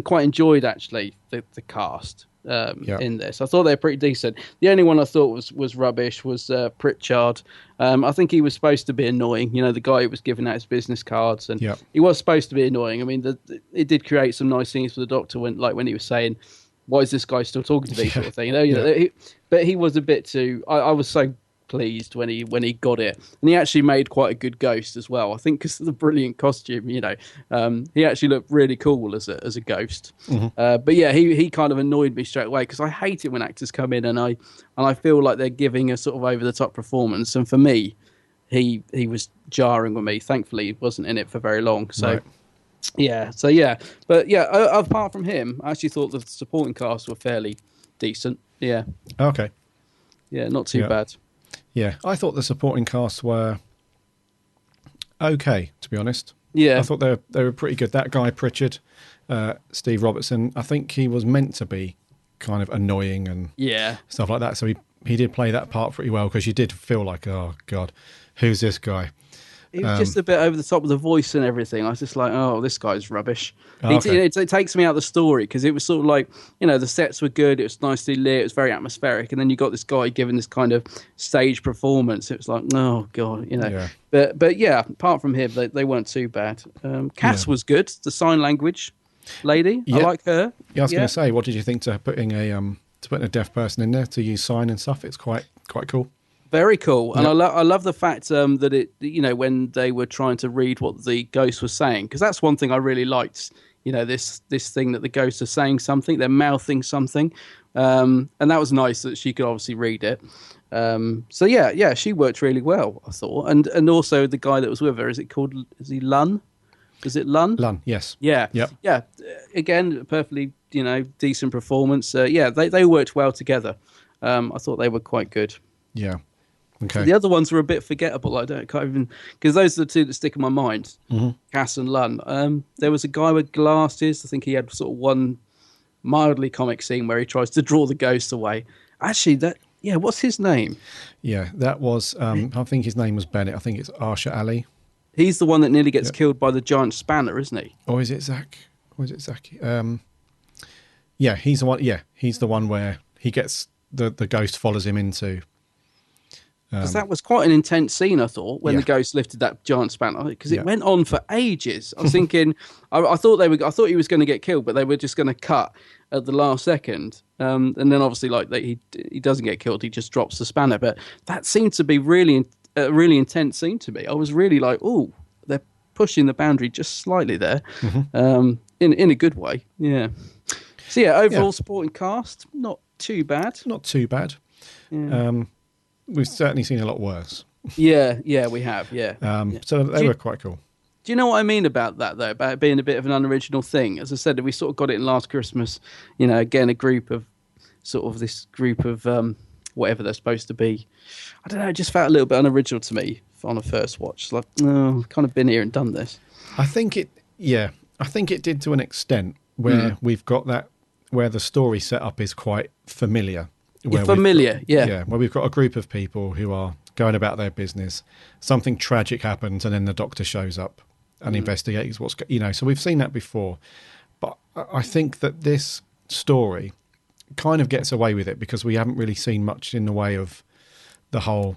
quite enjoyed, actually, the cast in this. I thought they were pretty decent. The only one I thought was rubbish was Pritchard. I think he was supposed to be annoying. You know, the guy who was giving out his business cards, and he was supposed to be annoying. I mean, it did create some nice scenes for the Doctor when he was saying, "Why is this guy still talking to me?" sort of thing. You know, but he was a bit too. I was so pleased when he got it, and he actually made quite a good ghost as well. I think because of the brilliant costume, you know, he actually looked really cool as a ghost. But yeah, he kind of annoyed me straight away because I hate it when actors come in and I feel like they're giving a sort of over the top performance, and for me, he was jarring with me. Thankfully, he wasn't in it for very long, so. Right. Yeah, but yeah, apart from him, I actually thought the supporting cast were fairly decent. Yeah. Okay. Yeah, not too bad. Yeah, I thought the supporting cast were okay, to be honest. Yeah. I thought they were pretty good. That guy, Pritchard, Steve Robertson, I think he was meant to be kind of annoying and stuff like that. So he did play that part pretty well because you did feel like, oh, God, who's this guy? He was just a bit over the top with the voice and everything. I was just like, oh, this guy's rubbish. Okay. It takes me out of the story because it was sort of like, you know, the sets were good. It was nicely lit. It was very atmospheric. And then you got this guy giving this kind of stage performance. It was like, oh, God, you know. Yeah. But yeah, apart from him, they weren't too bad. Cass was good, the sign language lady. I like her. Yeah, I was going to say, what did you think to putting a deaf person in there to use sign and stuff? It's quite cool. Very cool, and I love the fact that it, you know, when they were trying to read what the ghost was saying, because that's one thing I really liked. You know, this thing that the ghosts are saying something, they're mouthing something, and that was nice that she could obviously read it. So yeah, she worked really well, I thought, and also the guy that was with her, is he Lun? Is it Lun? Lun, yes. Yeah. Yep. Yeah. Again, perfectly, you know, decent performance. They worked well together. I thought they were quite good. Yeah. Okay. The other ones were a bit forgettable. Can't even, because those are the two that stick in my mind. Cass and Lun. There was a guy with glasses. I think he had sort of one mildly comic scene where he tries to draw the ghost away. Actually, what's his name? Yeah, that was. I think his name was Bennett. I think it's Arsha Ali. He's the one that nearly gets killed by the giant spanner, isn't he? Or is it Zach? Or is it Zach? Yeah, he's the one. Yeah, he's the one where he gets the ghost follows him into. Because that was quite an intense scene, I thought, when the ghost lifted that giant spanner, because it went on for ages. I was thinking, I thought he was going to get killed, but they were just going to cut at the last second, and then obviously, like, he doesn't get killed; he just drops the spanner. But that seemed to be a really intense scene to me. I was really like, oh, they're pushing the boundary just slightly there, in a good way. Yeah. So yeah, overall supporting cast, not too bad. Not too bad. Yeah. We've certainly seen a lot worse. Yeah, we have, yeah. So they were quite cool. Do you know what I mean about that, though, about it being a bit of an unoriginal thing? As I said, we sort of got it in Last Christmas, you know, again, this group of whatever they're supposed to be. I don't know, it just felt a little bit unoriginal to me on a first watch. It's like, I've kind of been here and done this. I think it did to an extent where we've got that, where the story setup is quite familiar. Where we've got a group of people who are going about their business. Something tragic happens, and then the Doctor shows up and investigates so we've seen that before. But I think that this story kind of gets away with it because we haven't really seen much in the way of the whole.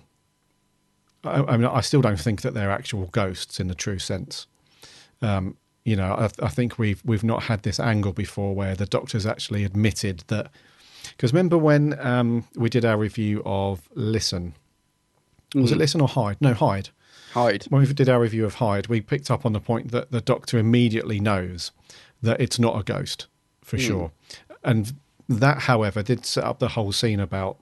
I mean, I still don't think that they're actual ghosts in the true sense. You know, I think we've not had this angle before where the Doctor's actually admitted that. Because remember when we did our review of Listen, was it Listen or Hyde? No, Hyde. Hyde. When we did our review of Hyde, we picked up on the point that the Doctor immediately knows that it's not a ghost for sure, and that, however, did set up the whole scene about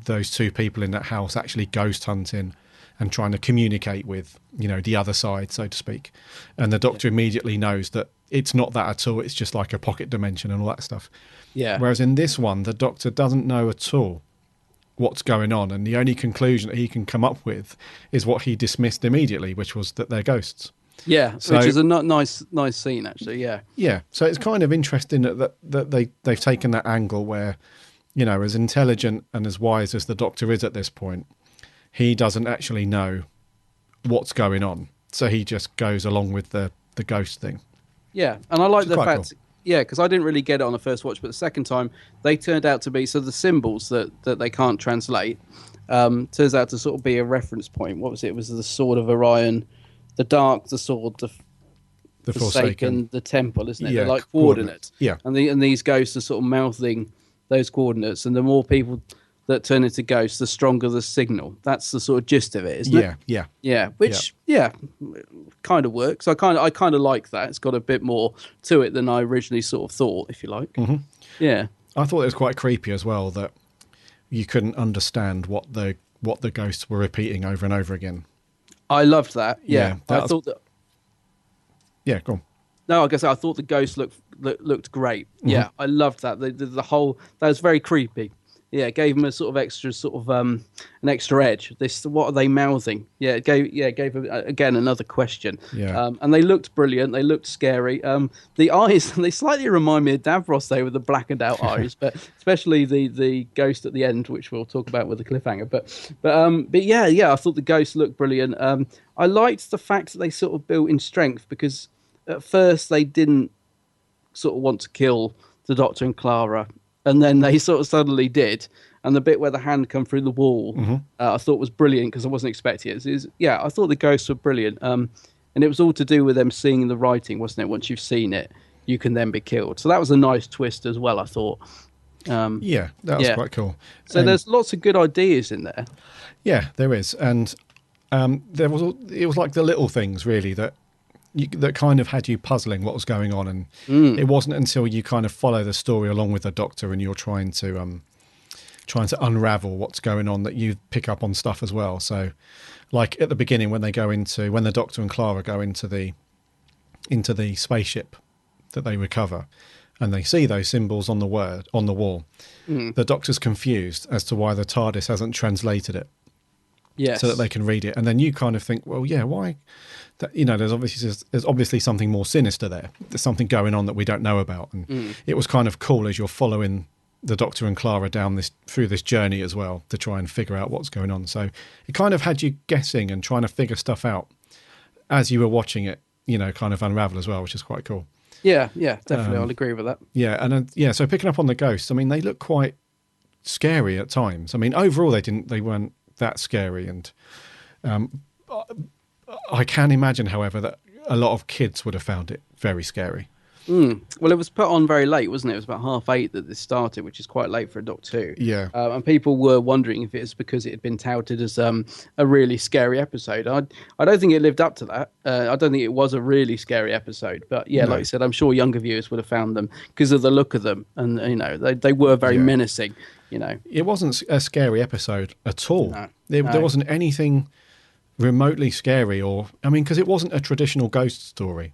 those two people in that house actually ghost hunting and trying to communicate with, you know, the other side, so to speak. And the Doctor immediately knows that it's not that at all. It's just like a pocket dimension and all that stuff. Yeah. Whereas in this one, the Doctor doesn't know at all what's going on. And the only conclusion that he can come up with is what he dismissed immediately, which was that they're ghosts. Yeah, So- which is a nice scene, actually, yeah. Yeah. So it's kind of interesting that they've taken that angle where, you know, as intelligent and as wise as the Doctor is at this point, he doesn't actually know what's going on. So he just goes along with the ghost thing. Yeah, and I like Which is the quite fact, yeah, because I didn't really get it on the first watch, but the second time they turned out to be, so the symbols that they can't translate turns out to sort of be a reference point. What was it? It was the Sword of Orion, the Dark, the Sword, the Forsaken, the Temple, isn't it? Yeah, They're like coordinates. coordinates. Yeah. And these ghosts are sort of mouthing those coordinates, and the more people that turn into ghosts, the stronger the signal. That's the sort of gist of it, isn't it? Yeah. Which kind of works. I kind of like that. It's got a bit more to it than I originally sort of thought, if you like. Mm-hmm. Yeah. I thought it was quite creepy as well that you couldn't understand what the ghosts were repeating over and over again. I loved that. Yeah. that I was- thought that. Yeah, go on. No, I guess I thought the ghost looked great. Mm-hmm. Yeah, I loved that. The whole, that was very creepy. Yeah, it gave them a sort of extra an extra edge. What are they mouthing? Yeah, it gave again another question. Yeah. And they looked brilliant. They looked scary. The eyes, they slightly remind me of Davros there with the blackened out eyes, but especially the ghost at the end, which we'll talk about with the cliffhanger. But yeah, I thought the ghost looked brilliant. I liked the fact that they sort of built in strength, because at first they didn't sort of want to kill the Doctor and Clara, and then they sort of suddenly did. And the bit where the hand come through the wall, I thought was brilliant, because I wasn't expecting it. I thought the ghosts were brilliant. And it was all to do with them seeing the writing, wasn't it? Once you've seen it, you can then be killed. So that was a nice twist as well, I thought. Yeah, that was quite cool. So there's lots of good ideas in there. Yeah, there is. And it was like the little things, really, that kind of had you puzzling what was going on, and it wasn't until you kind of follow the story along with the Doctor and you're trying to unravel what's going on that you pick up on stuff as well. So, like at the beginning when the Doctor and Clara go into the spaceship that they recover, and they see those symbols on the wall, the Doctor's confused as to why the TARDIS hasn't translated it. Yes. So that they can read it, and then you kind of think, well, yeah, why? There's obviously something more sinister there. There's something going on that we don't know about, and it was kind of cool as you're following the Doctor and Clara through this journey as well to try and figure out what's going on. So it kind of had you guessing and trying to figure stuff out as you were watching it, kind of unravel as well, which is quite cool. Yeah, definitely, I'll agree with that. Yeah, and so picking up on the ghosts, I mean, they look quite scary at times. I mean, overall they weren't that scary, and I can imagine, however, that a lot of kids would have found it very scary. Well, it was put on very late, wasn't it? It was about 8:30 that this started, which is quite late for a Doctor Who. Yeah. And people were wondering if it was because it had been touted as a really scary episode. I don't think it lived up to that. I don't think it was a really scary episode. But yeah, like you said, I'm sure younger viewers would have found them because of the look of them. And, they were very menacing, It wasn't a scary episode at all. No. There wasn't anything remotely scary because it wasn't a traditional ghost story.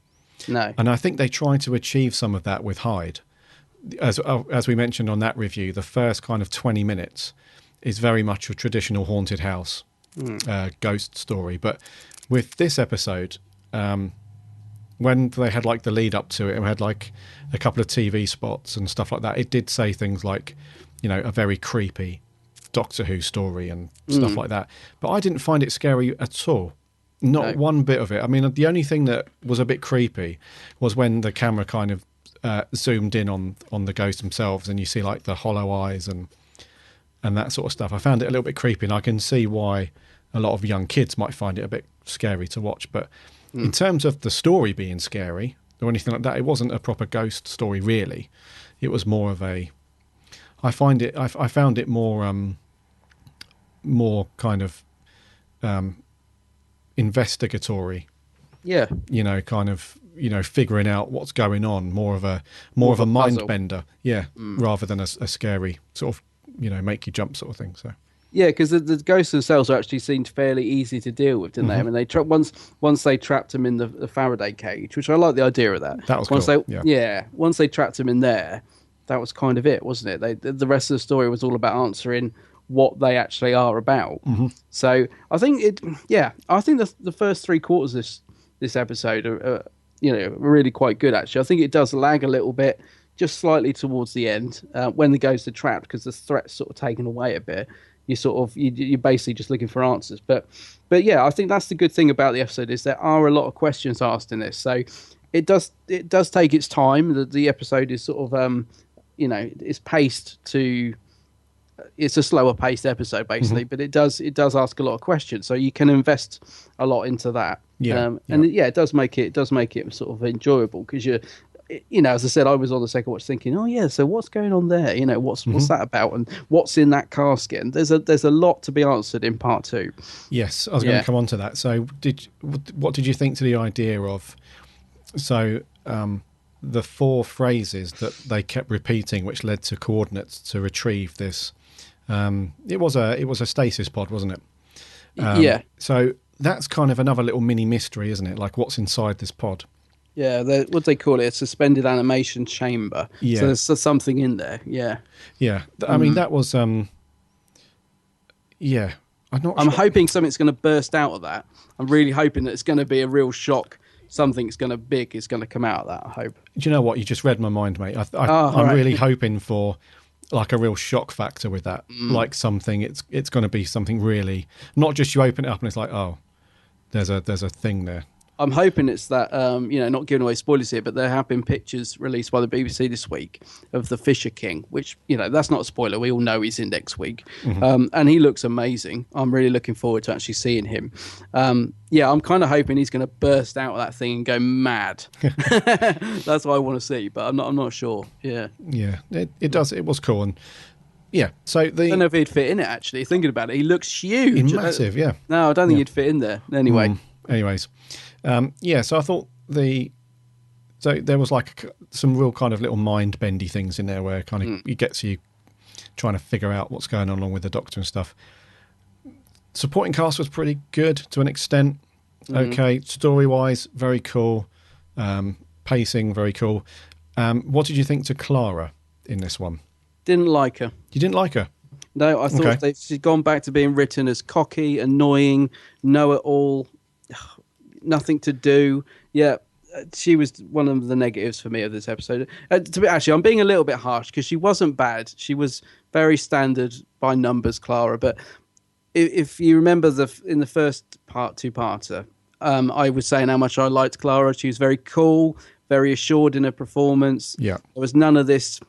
No. And I think they tried to achieve some of that with Hyde. As we mentioned on that review, the first kind of 20 minutes is very much a traditional haunted house ghost story. But with this episode, when they had like the lead up to it and we had like a couple of TV spots and stuff like that, it did say things like, a very creepy Doctor Who story and stuff like that. But I didn't find it scary at all. Not one bit of it. I mean, the only thing that was a bit creepy was when the camera kind of zoomed in on the ghosts themselves, and you see like the hollow eyes and that sort of stuff. I found it a little bit creepy, and I can see why a lot of young kids might find it a bit scary to watch. But in terms of the story being scary or anything like that, it wasn't a proper ghost story really. It was more of a, I found it more kind of investigatory. Yeah. You know, kind of, you know, figuring out what's going on, more of a mind puzzle. bender, rather than a scary sort of, you know, make you jump sort of thing. So Yeah, because the ghosts themselves actually seemed fairly easy to deal with, didn't they? I mean, they once they trapped him in the Faraday cage, which I like the idea of that. That was once cool. Once they trapped him in there, that was kind of it, wasn't it? The rest of the story was all about answering what they actually are about. So I think I think the first 3/4 of this episode are really quite good actually. I think it does lag a little bit, just slightly towards the end when the ghosts are trapped, because the threat's sort of taken away a bit. You're basically just looking for answers. But yeah, I think that's the good thing about the episode, is there are a lot of questions asked in this. So it does take its time. The episode is sort of it's paced to. It's a slower paced episode basically, but it does ask a lot of questions, so you can invest a lot into that. It does make it sort of enjoyable, because as I said, I was on the second watch thinking, oh yeah, so what's going on there? You know, what's that about, and what's in that casket? And there's a lot to be answered in part 2. Yes, I was going to come on to that. So what did you think to the idea of the 4 phrases that they kept repeating, which led to coordinates to retrieve this? It was a stasis pod, wasn't it? So that's kind of another little mini mystery, isn't it? Like, what's inside this pod? Yeah, what do they call it? A suspended animation chamber. Yeah. So there's something in there. Yeah. Yeah. I mean, that was. I'm hoping something's going to burst out of that. I'm really hoping that it's going to be a real shock. Something's big is going to come out of that, I hope. Do you know what? You just read my mind, mate. I'm really hoping for like a real shock factor with that. Like something, it's going to be something really, not just you open it up and it's like, oh, there's a thing there. I'm hoping it's that, not giving away spoilers here, but there have been pictures released by the BBC this week of the Fisher King, which, that's not a spoiler. We all know he's in next week. And he looks amazing. I'm really looking forward to actually seeing him. I'm kind of hoping he's going to burst out of that thing and go mad. That's what I want to see, but I'm not sure. Yeah. Yeah, it does. It was cool. And yeah, so I don't know if he'd fit in it, actually. Thinking about it, he looks huge. Massive, yeah. No, I don't think he'd fit in there. Anyway. Anyways. So I thought so there was like some real kind of little mind bendy things in there where kind of it gets you trying to figure out what's going on along with the Doctor and stuff. Supporting cast was pretty good to an extent. Okay, story wise, very cool. Pacing, very cool. What did you think to Clara in this one? Didn't like her. You didn't like her? No, I thought she'd gone back to being written as cocky, annoying, know-it-all. Nothing to do. Yeah, she was one of the negatives for me of this episode. I'm being a little bit harsh, because she wasn't bad. She was very standard by numbers, Clara. But if you remember in the first two-parter, I was saying how much I liked Clara. She was very cool, very assured in her performance. Yeah, there was none of this,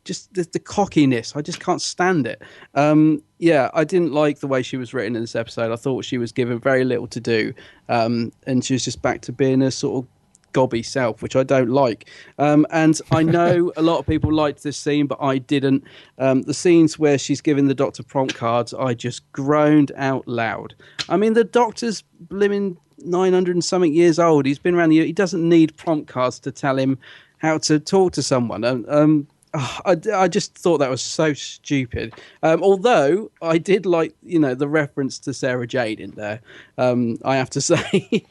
just the cockiness. I just can't stand it. I didn't like the way she was written in this episode. I thought she was given very little to do, and she was just back to being a sort of gobby self, which I don't like. And I know a lot of people liked this scene, but I didn't. The scenes where she's giving the Doctor prompt cards, I just groaned out loud. I mean, the Doctor's blimmin' 900 and something years old. He's been around the. He doesn't need prompt cards to tell him how to talk to someone. I just thought that was so stupid. Although I did like, the reference to Sarah Jane in there. I have to say,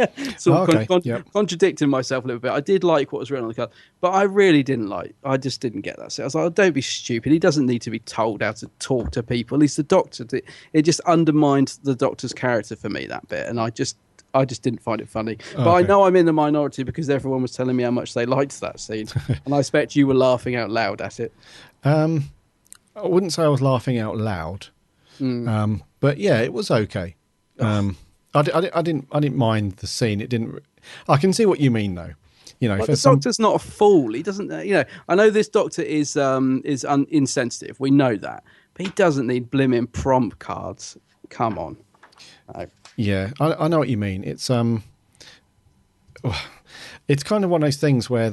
contradicting myself a little bit. I did like what was written on the card, but I really didn't like. I just didn't get that. So I was like, oh, don't be stupid. He doesn't need to be told how to talk to people. At least the Doctor. It just undermined the Doctor's character for me, that bit, and I just didn't find it funny. But I know I'm in the minority, because everyone was telling me how much they liked that scene. And I expect you were laughing out loud at it. I wouldn't say I was laughing out loud. But yeah, it was okay. I didn't mind the scene. It didn't. I can see what you mean, though. You know, But for the some, Doctor's not a fool. He doesn't, I know this Doctor is insensitive. We know that. But he doesn't need blimmin' prompt cards. Come on. No. yeah, I know what you mean. It's kind of one of those things where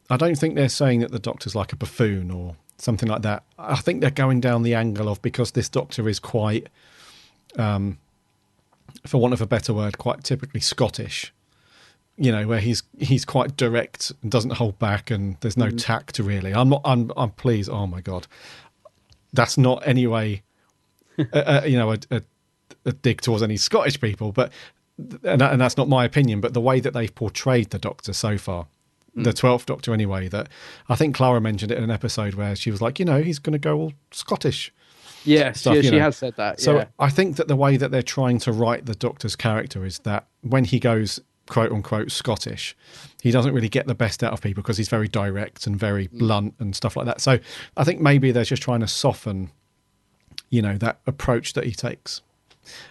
I don't think they're saying that the Doctor's like a buffoon or something like that. I think they're going down the angle of, because this Doctor is quite, for want of a better word, quite typically Scottish. You know, where he's quite direct and doesn't hold back, and there's no tact really. I'm pleased. Oh my God, that's not anyway, a dig towards any Scottish people, but and that's not my opinion. But the way that they've portrayed the Doctor so far, the 12th Doctor anyway, that I think Clara mentioned it in an episode where she was like, he's going to go all Scottish. Yes, stuff, she has said that. So yeah. I think that the way that they're trying to write the Doctor's character is that when he goes quote unquote Scottish, he doesn't really get the best out of people because he's very direct and very blunt and stuff like that. So I think maybe they're just trying to soften, that approach that he takes.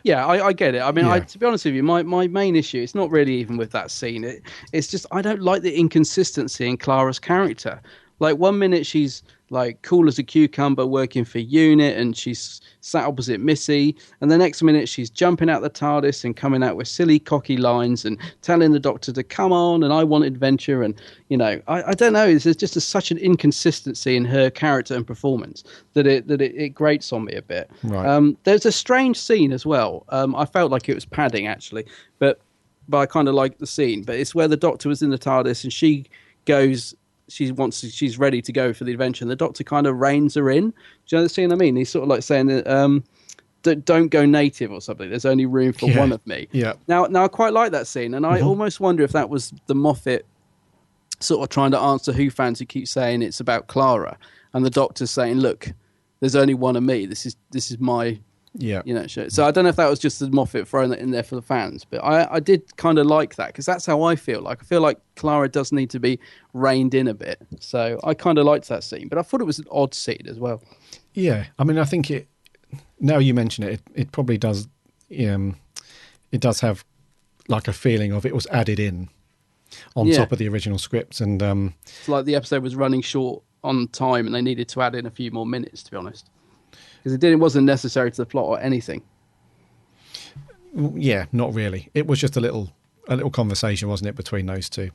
Yeah, I get it. I mean, Yeah. to be honest with you, my main issue, it's not really even with that scene. It's just I don't like the inconsistency in Clara's character. Like, one minute she's like cool as a cucumber working for UNIT and she's sat opposite Missy, and the next minute she's jumping out the TARDIS and coming out with silly cocky lines and telling the Doctor to come on and I want adventure, and I don't know, there's just such an inconsistency in her character and performance that it grates on me a bit. Right. There's a strange scene as well. I felt like it was padding actually, but I kind of liked the scene. But it's where the Doctor was in the TARDIS and she's ready to go for the adventure, and the Doctor kind of reins her in. Do you know the scene I mean? He's sort of like saying that don't go native or something. There's only room for one of me. Yeah. Now I quite like that scene, and I almost wonder if that was the Moffat sort of trying to answer Who fans who keep saying it's about Clara, and the Doctor's saying, look, there's only one of me. This is my show. So I don't know if that was just the Moffat throwing that in there for the fans, but I did kind of like that, because that's how I feel. Like, I feel like Clara does need to be reined in a bit. So I kind of liked that scene, but I thought it was an odd scene as well. Yeah, I mean, I think now you mention it, it probably does. It does have like a feeling of it was added in on top of the original script, and it's like the episode was running short on time, and they needed to add in a few more minutes, to be honest, because it wasn't necessary to the plot or anything. Yeah, not really. It was just a little conversation, wasn't it, between those two?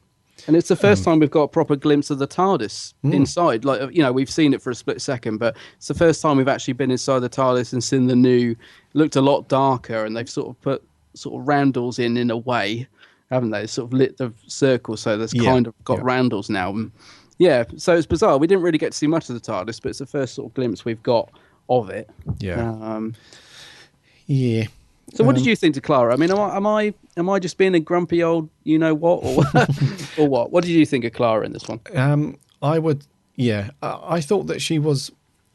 And it's the first time we've got a proper glimpse of the TARDIS inside. Like, we've seen it for a split second, but it's the first time we've actually been inside the TARDIS and seen the new. It looked a lot darker, and they've sort of put sort of roundels in a way, haven't they? Sort of lit the circle, so there's kind of got roundels now. And so it's bizarre. We didn't really get to see much of the TARDIS, but it's the first sort of glimpse we've got of it. Yeah. Yeah. So what did you think to Clara? I mean, am I just being a grumpy old what or or what? What did you think of Clara in this one? I thought that she was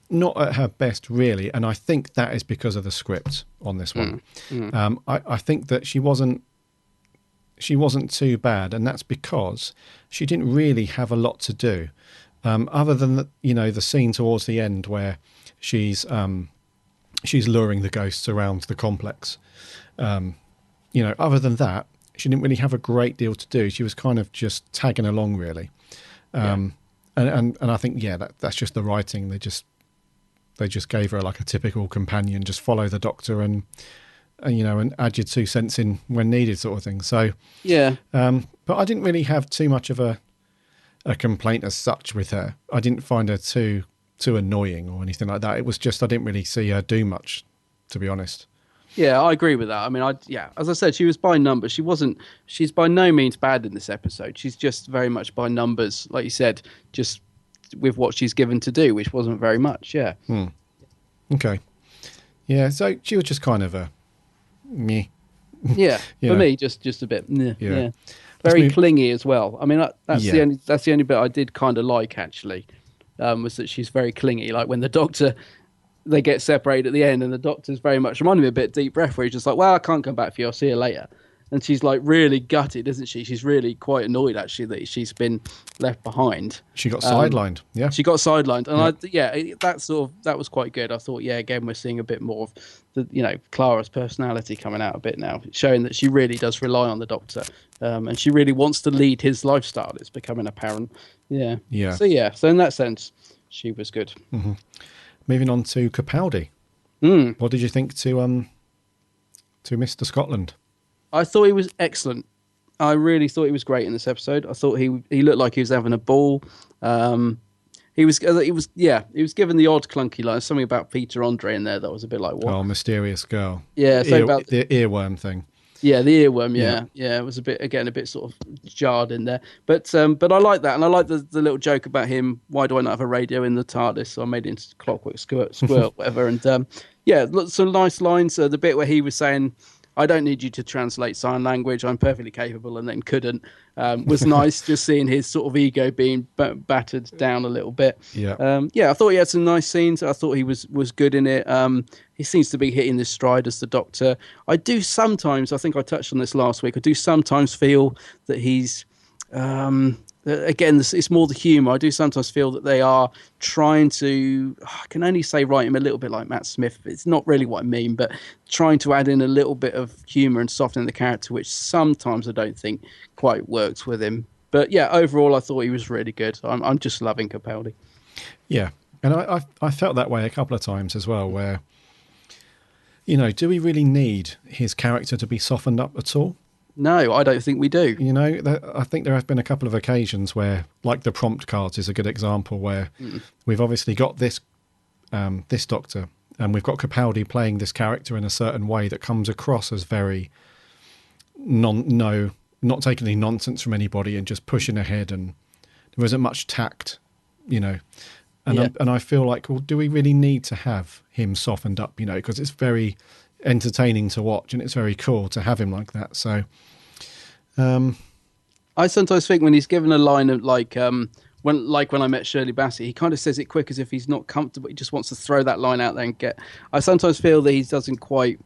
not at her best really, and I think that is because of the script on this one. I think that she wasn't too bad, and that's because she didn't really have a lot to do, other than the scene towards the end where she's luring the ghosts around the complex. Other than that, she didn't really have a great deal to do. She was kind of just tagging along, really. And I think, that's just the writing. They just gave her like a typical companion, just follow the Doctor and add your 2 cents in when needed, sort of thing. So but I didn't really have too much of a complaint as such with her. I didn't find her too annoying or anything like that. It was just I didn't really see her do much, to be honest. Yeah, I agree with that. I mean, as I said, she was by numbers. She's by no means bad in this episode. She's just very much by numbers, like you said, just with what she's given to do, which wasn't very much. Yeah. Okay. Yeah. So she was just kind of a meh. Yeah. For me, just a bit. Yeah. Very clingy as well. I mean, that's the only bit I did kind of like, actually, was that she's very clingy. Like when the Doctor. They get separated at the end, and the Doctor's very much reminding me a bit Deep Breath, where he's just like, well, I can't come back for you, I'll see you later. and she's like really gutted, isn't she? She's really quite annoyed actually that she's been left behind. She got sidelined. Yeah, she got sidelined, and that was quite good. I thought, again, we're seeing a bit more of the Clara's personality coming out a bit now, showing that she really does rely on the Doctor, and she really wants to lead his lifestyle. It's becoming apparent. Yeah. So in that sense, she was good. Mm-hmm. Moving on to Capaldi. What did you think to Mr. Scotland? I thought he was excellent. I really thought he was great in this episode. I thought he looked like he was having a ball. He was given the odd clunky line, something about Peter Andre in there that was a bit like, what? Oh, mysterious girl. Yeah, so about the earworm thing. Yeah, the earworm. Yeah, it was a bit sort of jarred in there. But I like that, and I like the little joke about him. Why do I not have a radio in the TARDIS? So I made it into Clockwork Squirt, whatever. And some nice lines. The bit where he was saying, I don't need you to translate sign language. I'm perfectly capable, and then couldn't. Was nice just seeing his sort of ego being battered down a little bit. Yeah. I thought he had some nice scenes. I thought he was good in it. He seems to be hitting this stride as the Doctor. I do sometimes, I think I touched on this last week, I do sometimes feel that he's... again, it's more the humour. I do sometimes feel that they are trying to, I can only say write him a little bit like Matt Smith. It's not really what I mean, but trying to add in a little bit of humour and soften the character, which sometimes I don't think quite works with him. But yeah, overall, I thought he was really good. I'm just loving Capaldi. Yeah, and I felt that way a couple of times as well, where, do we really need his character to be softened up at all? No, I don't think we do. I think there have been a couple of occasions where, like the prompt cards is a good example, where we've obviously got this Doctor, and we've got Capaldi playing this character in a certain way that comes across as very not taking any nonsense from anybody and just pushing ahead, and there isn't much tact, And I feel like, well, do we really need to have him softened up? Because it's very entertaining to watch, and it's very cool to have him like that. So I sometimes think when he's given a line of when I met Shirley Bassey, he kind of says it quick as if he's not comfortable. He just wants to throw that line out there and get. I sometimes feel that he doesn't quite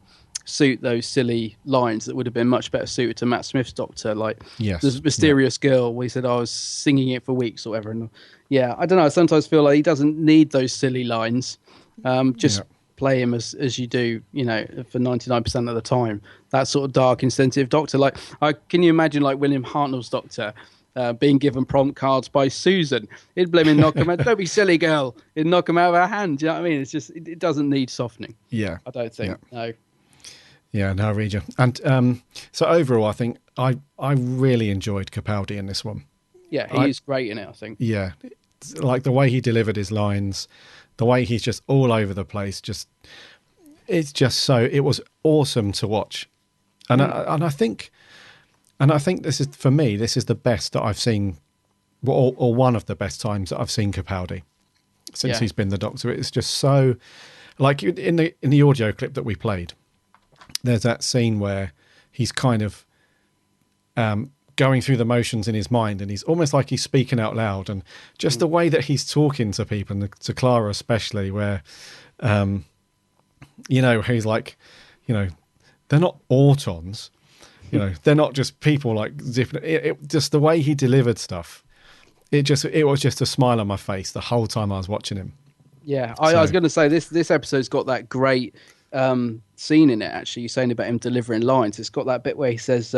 suit those silly lines that would have been much better suited to Matt Smith's Doctor, like this mysterious girl where he said I was singing it for weeks or whatever. And I don't know, I sometimes feel like he doesn't need those silly lines. Play him as you do, for 99% of the time. That sort of dark, insensitive Doctor. Like, can you imagine like William Hartnell's Doctor being given prompt cards by Susan? He'd blame him, knock him out. Don't be silly, girl. He'd knock him out of her hand. Do you know what I mean? It's just it doesn't need softening. Yeah, I don't think. No. Yeah, no, I read you. And so overall, I think I really enjoyed Capaldi in this one. Yeah, he's great in it, I think. Yeah, like the way he delivered his lines, the way he's just all over the place. It was awesome to watch, and I think this is, for me, this is the best that I've seen, or one of the best times that I've seen Capaldi since he's been the Doctor. It's just so, like in the audio clip that we played, there's that scene where he's kind of going through the motions in his mind, and he's almost like he's speaking out loud, and just the way that he's talking to people, and to Clara especially, where he's like, they're not autons, they're not just people like zipping. Just the way he delivered stuff, it was just a smile on my face the whole time I was watching him. Yeah, I was going to say this episode's got that great scene in it. Actually, you're saying about him delivering lines. It's got that bit where he says,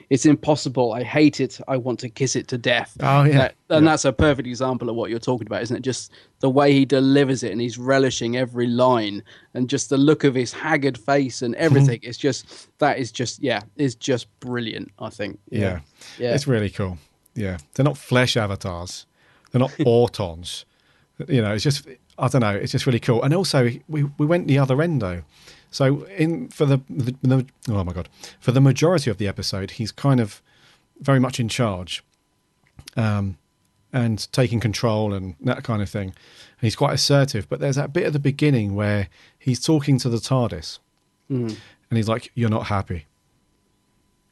"It's impossible. I hate it. I want to kiss it to death." Oh yeah, that's a perfect example of what you're talking about, isn't it? Just the way he delivers it, and he's relishing every line, and just the look of his haggard face and everything. It's just is just brilliant. I think. Yeah, it's really cool. Yeah, they're not flesh avatars. They're not autons. It's just. I don't know. It's just really cool, and also we went the other end though. So for the majority of the episode, he's kind of very much in charge, and taking control and that kind of thing. And he's quite assertive. But there's that bit at the beginning where he's talking to the TARDIS, and he's like, "You're not happy,"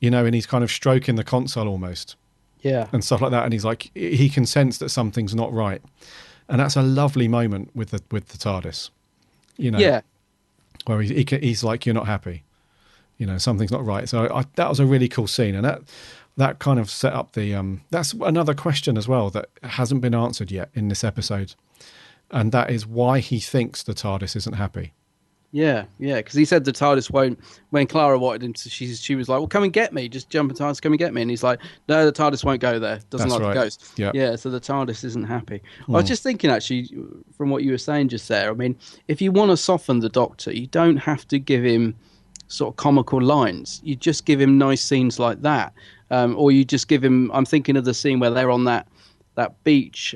and he's kind of stroking the console almost, and stuff like that. And he's like, he can sense that something's not right. And that's a lovely moment with the TARDIS, where he's like, "You're not happy," something's not right. So that was a really cool scene, and that kind of set up the. That's another question as well that hasn't been answered yet in this episode, and that is why he thinks the TARDIS isn't happy. Yeah, because he said the TARDIS won't. When Clara wanted him to, she was like, "Well, come and get me. Just jump in TARDIS, come and get me." And he's like, "No, the TARDIS won't go there. Doesn't That's like right. the ghost." Yeah. So the TARDIS isn't happy. I was just thinking, actually, from what you were saying just there. I mean, if you want to soften the Doctor, you don't have to give him sort of comical lines. You just give him nice scenes like that, or you just give him. I'm thinking of the scene where they're on that beach.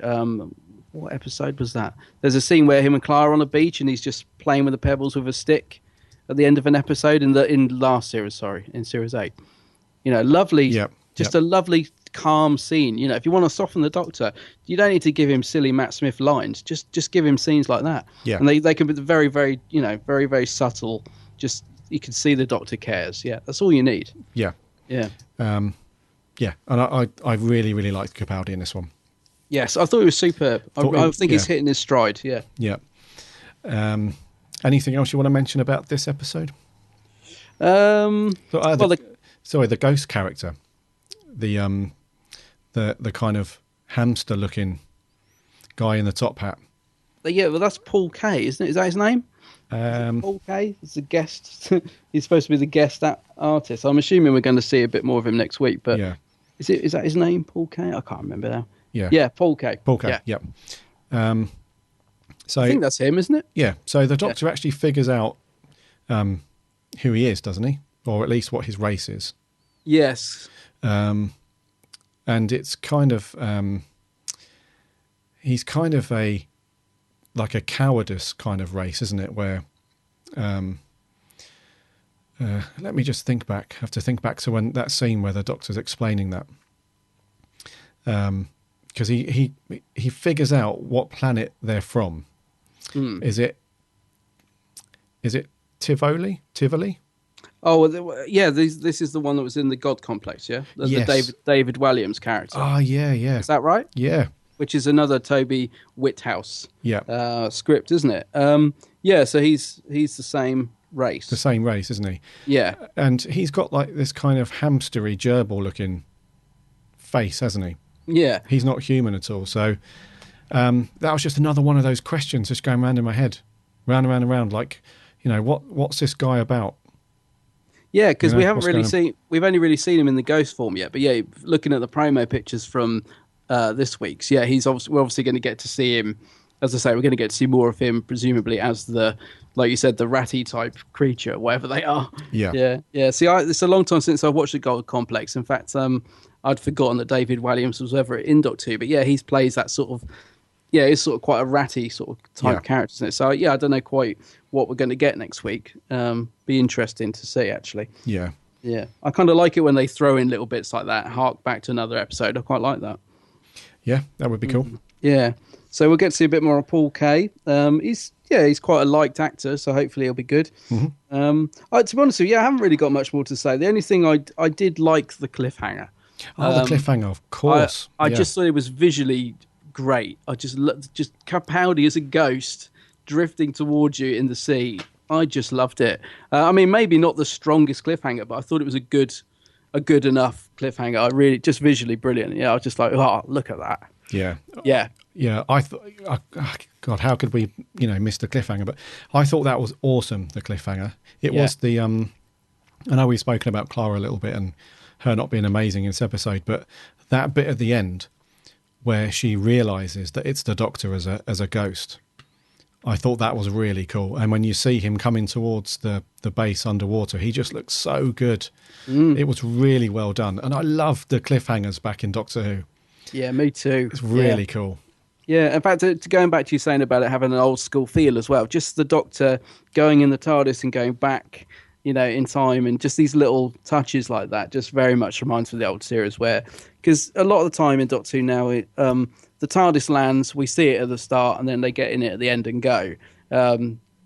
What episode was that? There's a scene where him and Clara are on a beach, and he's just playing with the pebbles with a stick at the end of an episode in last series, in series 8. Lovely, a lovely calm scene. If you want to soften the Doctor, you don't need to give him silly Matt Smith lines. Just give him scenes like that. Yeah. And they can be very, very, very, very subtle. Just you can see the Doctor cares. Yeah, that's all you need. Yeah. Yeah. And I really, really liked Capaldi in this one. Yes, I thought he was superb. I think he's hitting his stride. Yeah. Yeah. Anything else you want to mention about this episode? The ghost character, the kind of hamster-looking guy in the top hat. Yeah, well, that's Paul Kay, isn't it? Is that his name? Paul Kay is a guest. He's supposed to be the guest artist. I'm assuming we're going to see a bit more of him next week. But is that his name, Paul Kay? I can't remember now. Yeah, Paul Kay. Paul Kay. Yeah. So I think that's him, isn't it? Yeah. So the Doctor actually figures out who he is, doesn't he? Or at least what his race is. Yes. And it's kind of he's kind of like a cowardice kind of race, isn't it? Where let me just think back. I have to think back to when that scene where the Doctor's explaining that. Because he figures out what planet they're from. Is it Tivoli? Oh, well, yeah. This is the one that was in the God Complex. Yeah, yes. The David Williams character. Oh, yeah. Is that right? Yeah. Which is another Toby Whithouse script, isn't it? So he's the same race. The same race, isn't he? Yeah. And he's got like this kind of hamstery gerbil-looking face, hasn't he? Yeah. He's not human at all. So that was just another one of those questions just going round in my head. Round and round and round. Like, what's this guy about? Yeah, because we've only really seen him in the ghost form yet. But yeah, looking at the promo pictures from this week's, we're obviously going to get to see him. As I say, we're going to get to see more of him, presumably as like you said, the ratty type creature, whatever they are. Yeah. See, it's a long time since I've watched the God Complex. In fact, I'd forgotten that David Williams was ever in Doctor Who. But yeah, he plays that sort of, it's sort of quite a ratty sort of type character, isn't it? So yeah, I don't know quite what we're going to get next week. Be interesting to see, actually. Yeah. Yeah. I kind of like it when they throw in little bits like that, hark back to another episode. I quite like that. Yeah, that would be cool. Yeah. So we'll get to see a bit more of Paul Kay. He's quite a liked actor, so hopefully he'll be good. Mm-hmm. To be honest with you, I haven't really got much more to say. The only thing I did like the cliffhanger. Oh, the cliffhanger, of course. I just thought it was visually great. I just Capaldi as a ghost drifting towards you in the sea. I just loved it. I mean, maybe not the strongest cliffhanger, but I thought it was a good enough cliffhanger. I really just visually brilliant. Yeah, I was just like, oh, look at that. Yeah. Yeah. Yeah, I thought, God, how could we, miss the cliffhanger? But I thought that was awesome, the cliffhanger. It was the, I know we've spoken about Clara a little bit and her not being amazing in this episode, but that bit at the end where she realises that it's the Doctor as a ghost, I thought that was really cool. And when you see him coming towards the base underwater, he just looks so good. It was really well done. And I love the cliffhangers back in Doctor Who. Yeah, me too. It's really cool. Yeah, in fact, going back to you saying about it having an old school feel as well, just the Doctor going in the TARDIS and going back, in time, and just these little touches like that just very much reminds me of the old series where, because a lot of the time in Doctor Who now, the TARDIS lands, we see it at the start, and then they get in it at the end and go.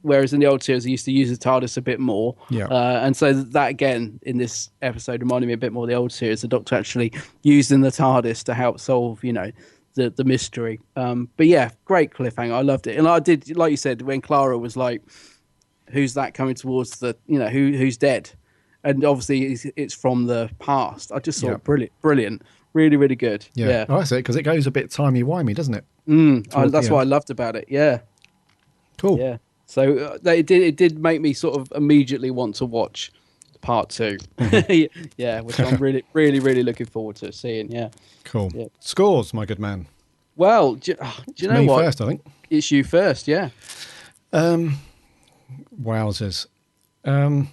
Whereas in the old series, they used to use the TARDIS a bit more. Yeah. And so that, again, in this episode, reminded me a bit more of the old series, the Doctor actually using the TARDIS to help solve, the mystery. But yeah, great cliffhanger. I loved it. And I did, like you said, when Clara was like, who's that coming towards the, who's dead? and obviously it's from the past. I just thought Yeah. brilliant, really, really good. Yeah. Oh, that's it, because it goes a bit timey-wimey, doesn't it? That's what I loved about it. Yeah, Cool. yeah. So it did make me sort of immediately want to watch part 2. Yeah, which I'm really, really, really looking forward to seeing. Yeah. Cool. Yeah. Scores, my good man. Well, do you know Me what? first, I think. It's you first. Yeah. Wowzers. I'm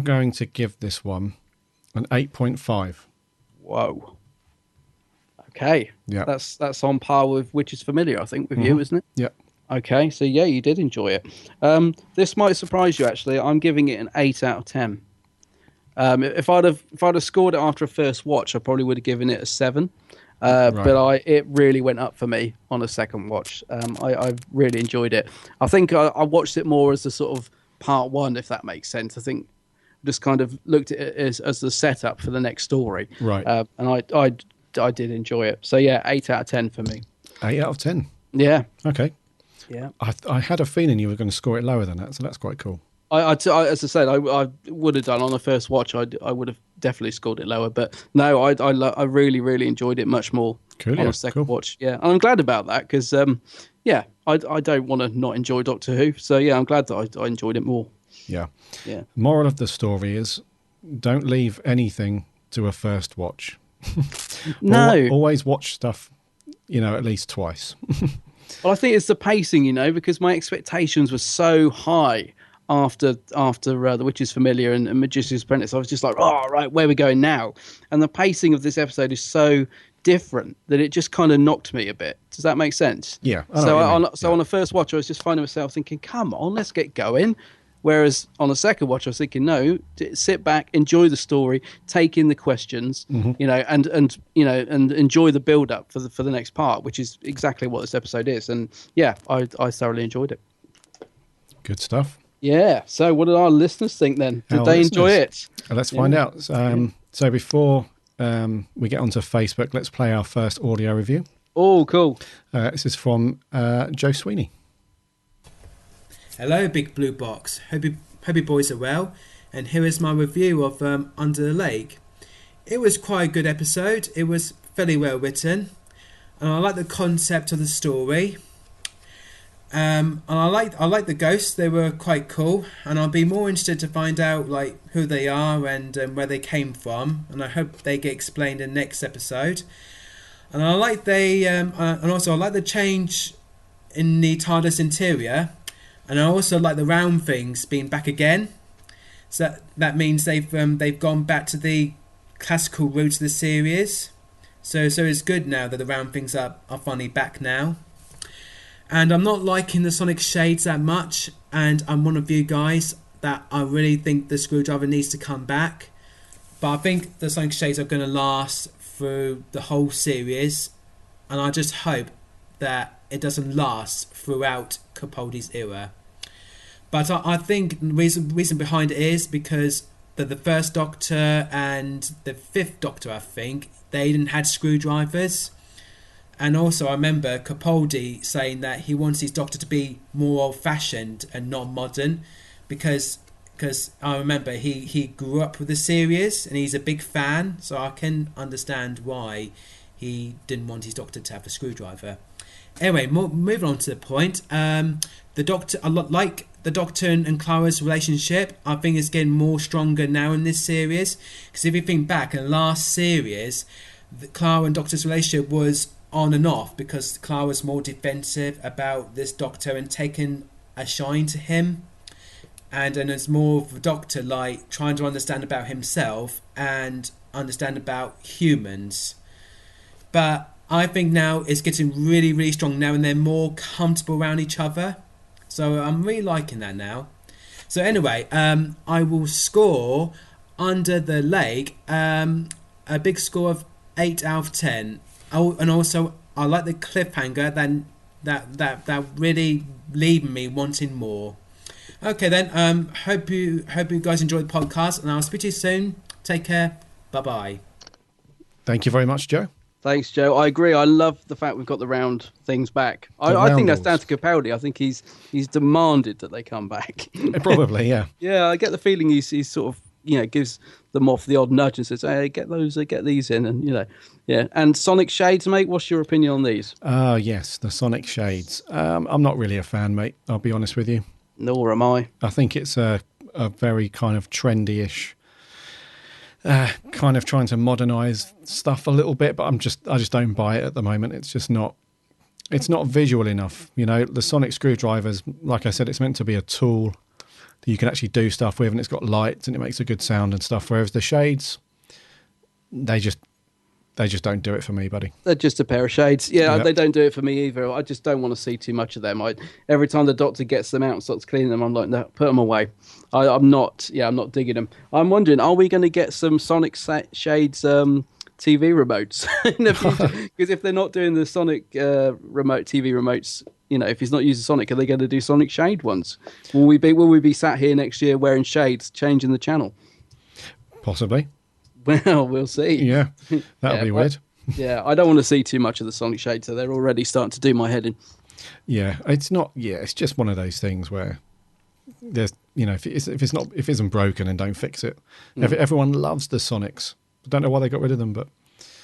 going to give this one an 8.5. Whoa. Okay. Yeah. That's on par with Which Is Familiar, I think, with you, isn't it? Yep. Okay, so yeah, you did enjoy it. This might surprise you, actually. I'm giving it an 8 out of 10. If I'd have scored it after a first watch, I probably would have given it a 7. But it really went up for me on a second watch. I really enjoyed it. I think I watched it more as a sort of part 1, if that makes sense. I think just kind of looked at it as the setup for the next story. Right. And I did enjoy it. So yeah, 8 out of 10 for me. 8 out of 10. Yeah. Okay. Yeah. I had a feeling you were going to score it lower than that, so that's quite cool. As I said, I would have done on the first watch. I would have definitely scored it lower, but no, I really, really enjoyed it much more Cool, on yeah, a second cool. watch. Yeah, and I'm glad about that because I don't want to not enjoy Doctor Who. So yeah, I'm glad that I enjoyed it more. Yeah. Yeah. Moral of the story is, don't leave anything to a first watch. No. Always watch stuff, at least twice. Well, I think it's the pacing, because my expectations were so high after The Witch is Familiar and Magician's Apprentice. I was just like, oh, right, where are we going now? And the pacing of this episode is so different that it just kind of knocked me a bit. Does that make sense? Yeah. I know what you mean. On the first watch, I was just finding myself thinking, come on, let's get going. Whereas on the second watch, I was thinking, no, sit back, enjoy the story, take in the questions, and enjoy the build up for the next part, which is exactly what this episode is. And yeah, I thoroughly enjoyed it. Good stuff. Yeah. So what did our listeners think then? Did they enjoy it? Let's find out. So before we get onto Facebook, let's play our first audio review. Oh, cool. This is from Joe Sweeney. Hello, Big Blue Box. Hope you boys are well. And here is my review of Under the Lake. It was quite a good episode. It was fairly well written. And I like the concept of the story. And I like the ghosts. They were quite cool. And I'll be more interested to find out who they are and where they came from. And I hope they get explained in the next episode. And I like and also I like the change in the TARDIS interior. And I also like the round things being back again. So that means they've gone back to the classical roots of the series. So it's good now that the round things are finally back now. And I'm not liking the Sonic Shades that much. And I'm one of you guys that I really think the screwdriver needs to come back. But I think the Sonic Shades are going to last through the whole series. And I just hope that it doesn't last throughout Capaldi's era. But I think the reason behind it is because the first Doctor and the fifth Doctor, I think, they didn't have screwdrivers. And also I remember Capaldi saying that he wants his Doctor to be more old-fashioned and not modern because I remember he grew up with the series and he's a big fan, so I can understand why he didn't want his Doctor to have a screwdriver. Anyway, moving on to the point. The Doctor, I like the Doctor and Clara's relationship. I think it's getting more stronger now in this series. Because if you think back in the last series, Clara and Doctor's relationship was on and off because Clara was more defensive about this Doctor and taking a shine to him. And it's more of the Doctor trying to understand about himself and understand about humans. But I think now it's getting really, really strong now and they're more comfortable around each other. So I'm really liking that now. So anyway, I will score Under the Lake a big score of 8 out of 10. And also, I like the cliffhanger that really leaving me wanting more. Okay then, hope you guys enjoyed the podcast and I'll speak to you soon. Take care. Bye-bye. Thank you very much, Joe. Thanks, Joe. I agree. I love the fact we've got the round things back. I think that's down to Capaldi. I think he's demanded that they come back. Probably, yeah. Yeah, I get the feeling he's sort of, gives them off the odd nudge and says, "Hey, get these in," and yeah. And Sonic Shades, mate. What's your opinion on these? Yes, the Sonic Shades. I'm not really a fan, mate. I'll be honest with you. Nor am I. I think it's a very kind of trendy-ish. Kind of trying to modernise stuff a little bit, but I just don't buy it at the moment. It's just not. It's not visual enough. The sonic screwdrivers, like I said, it's meant to be a tool that you can actually do stuff with, and it's got lights and it makes a good sound and stuff. Whereas the shades, they just don't do it for me, buddy. They're just a pair of shades. Yeah, They don't do it for me either. I just don't want to see too much of them. Every time the doctor gets them out and starts cleaning them, I'm like, no, put them away. I'm not digging them. I'm wondering, are we going to get some Sonic Shades TV remotes in the future? Because if they're not doing the Sonic remote TV remotes, if he's not using Sonic, are they going to do Sonic Shade ones? Will we be sat here next year wearing shades, changing the channel? Possibly. Well, we'll see. Yeah, that'll be weird. Yeah, I don't want to see too much of the Sonic Shade, so they're already starting to do my head in. Yeah, it's not. Yeah, it's just one of those things where there's, if it isn't broken, and don't fix it. Everyone loves the Sonics. I don't know why they got rid of them, but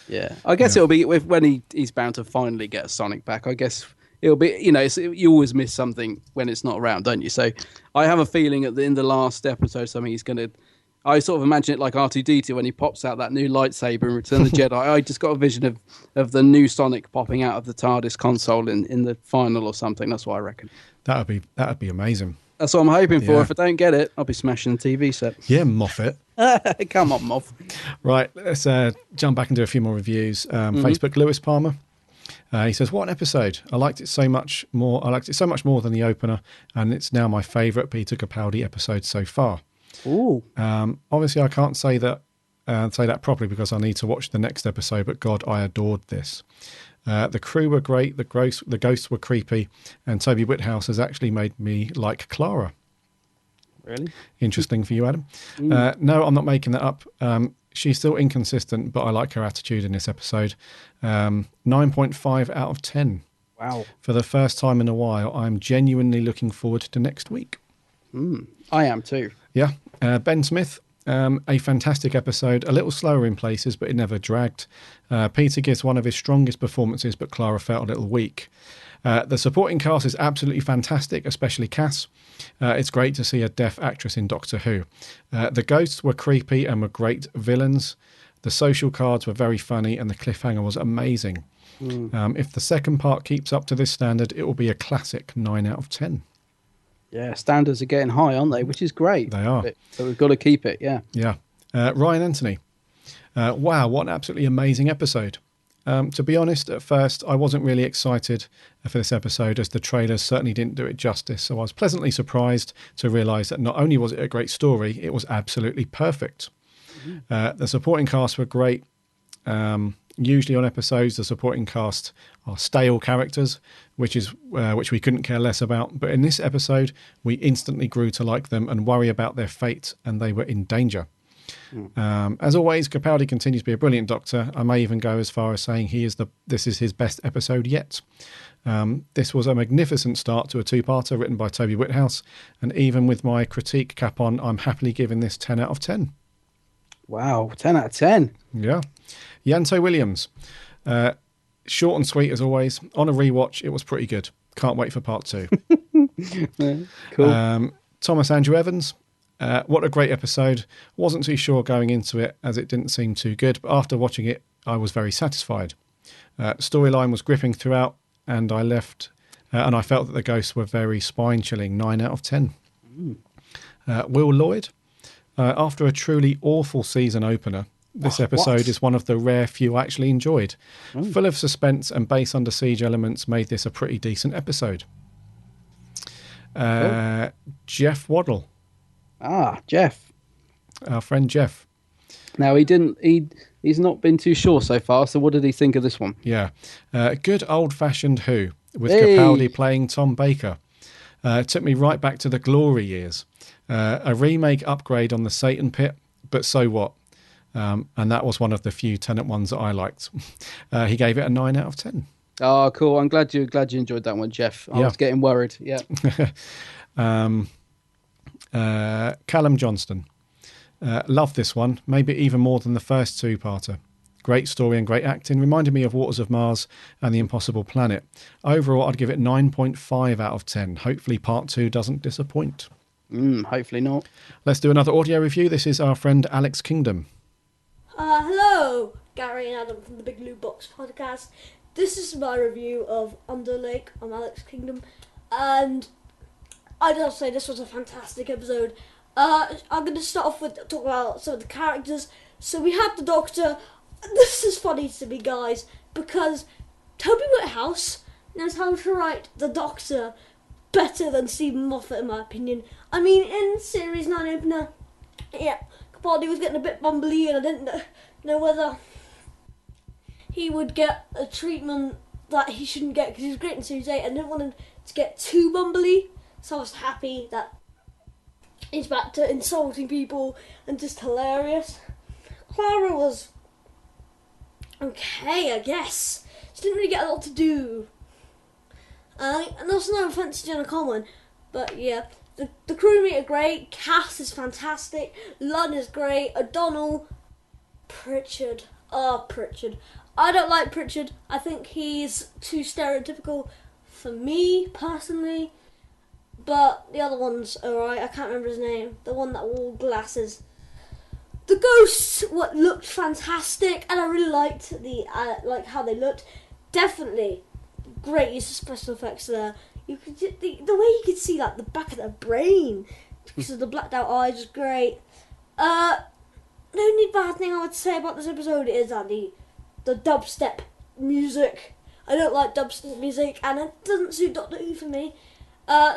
yeah, I guess it'll be when he's bound to finally get a Sonic back. I guess it'll be. You always miss something when it's not around, don't you? So I have a feeling in the last episode, something he's going to. I sort of imagine it like R2-D2 when he pops out that new lightsaber in Return of the Jedi. I just got a vision of the new Sonic popping out of the TARDIS console in the final or something. That's what I reckon. That'd be amazing. That's what I'm hoping for. If I don't get it, I'll be smashing the TV set. Yeah, Moffat. Come on, Moff. Right, let's jump back and do a few more reviews. Facebook, Lewis Palmer. He says, "What an episode! I liked it so much more. I liked it so much more than the opener, and it's now my favourite Peter Capaldi episode so far." Ooh. Obviously, I can't say that properly because I need to watch the next episode. But God, I adored this. The crew were great. The ghosts were creepy, and Toby Whithouse has actually made me like Clara. Really interesting for you, Adam. No, I'm not making that up. She's still inconsistent, but I like her attitude in this episode. 9.5 out of 10. Wow! For the first time in a while, I'm genuinely looking forward to next week. I am too. Yeah. Ben Smith, a fantastic episode, a little slower in places, but it never dragged. Peter gives one of his strongest performances, but Clara felt a little weak. The supporting cast is absolutely fantastic, especially Cass. It's great to see a deaf actress in Doctor Who. The ghosts were creepy and were great villains. The social cards were very funny, and the cliffhanger was amazing. If the second part keeps up to this standard, it will be a classic 9 out of 10. Yeah, standards are getting high, aren't they? Which is great. They are. So we've got to keep it, yeah. Yeah. Ryan Anthony. Wow, what an absolutely amazing episode. To be honest, at first, I wasn't really excited for this episode as the trailers certainly didn't do it justice. So I was pleasantly surprised to realise that not only was it a great story, it was absolutely perfect. The supporting cast were great. Usually on episodes, the supporting cast are stale characters, which we couldn't care less about. But in this episode, we instantly grew to like them and worry about their fate, and they were in danger. As always, Capaldi continues to be a brilliant Doctor. I may even go as far as saying this is his best episode yet. This was a magnificent start to a two-parter written by Toby Whithouse, and even with my critique cap on, I'm happily giving this 10 out of 10. Wow, 10 out of 10. Yeah. Yanto Williams. Short and sweet as always. On a rewatch, it was pretty good. Can't wait for part 2. Cool. Thomas Andrew Evans. What a great episode. Wasn't too sure going into it as it didn't seem too good, but after watching it, I was very satisfied. Storyline was gripping throughout, and I left, and I felt that the ghosts were very spine-chilling. 9 out of 10. Will Lloyd. After a truly awful season opener, this episode is one of the rare few I actually enjoyed. Full of suspense and base under siege elements made this a pretty decent episode. Jeff Waddle. Jeff. Our friend Jeff. Now, he's not been too sure so far, so what did he think of this one? Yeah. Good old-fashioned Who, with Capaldi playing Tom Baker. It took me right back to the glory years. A remake upgrade on the Satan Pit, but so what? and that was one of the few Tennant ones that I liked. He gave it a 9 out of 10. Oh, cool. I'm glad you enjoyed that one, Jeff. I was getting worried. Yeah. Callum Johnston. Love this one, maybe even more than the first two-parter. Great story and great acting. Reminded me of Waters of Mars and The Impossible Planet. Overall, I'd give it 9.5 out of 10. Hopefully part 2 doesn't disappoint. Hopefully not. Let's do another audio review. This is our friend Alex Kingdom. Hello, Gary and Adam from the Big Blue Box podcast. This is my review of Under Lake. I'm Alex Kingdom, and I just say this was a fantastic episode. I'm going to start off with talk about some of the characters. So we had the Doctor. This is funny to me, guys, because Toby Whithouse knows how to write the Doctor better than Stephen Moffat, in my opinion. I mean, in Series 9 opener, yeah, Capaldi was getting a bit bumbly, and I didn't know whether he would get a treatment that he shouldn't get, because he was great in Series 8. I didn't want him to get too bumbly, so I was happy that he's back to insulting people and just hilarious. Clara was okay, I guess. She didn't really get a lot to do. And also no offence to Jenna Coleman, but yeah, the crewmate are great. Cass is fantastic. Lunn is great. O'Donnell, Pritchard. Pritchard. I don't like Pritchard. I think he's too stereotypical for me personally. But the other one's alright. I can't remember his name. The one that wore glasses. The ghosts looked fantastic, and I really liked the like how they looked. Definitely great use of special effects there. You could the way you could see like the back of their brain because of the blacked out eyes was great. The only bad thing I would say about this episode is that the dubstep music. I don't like dubstep music, and it doesn't suit Doctor Who for me.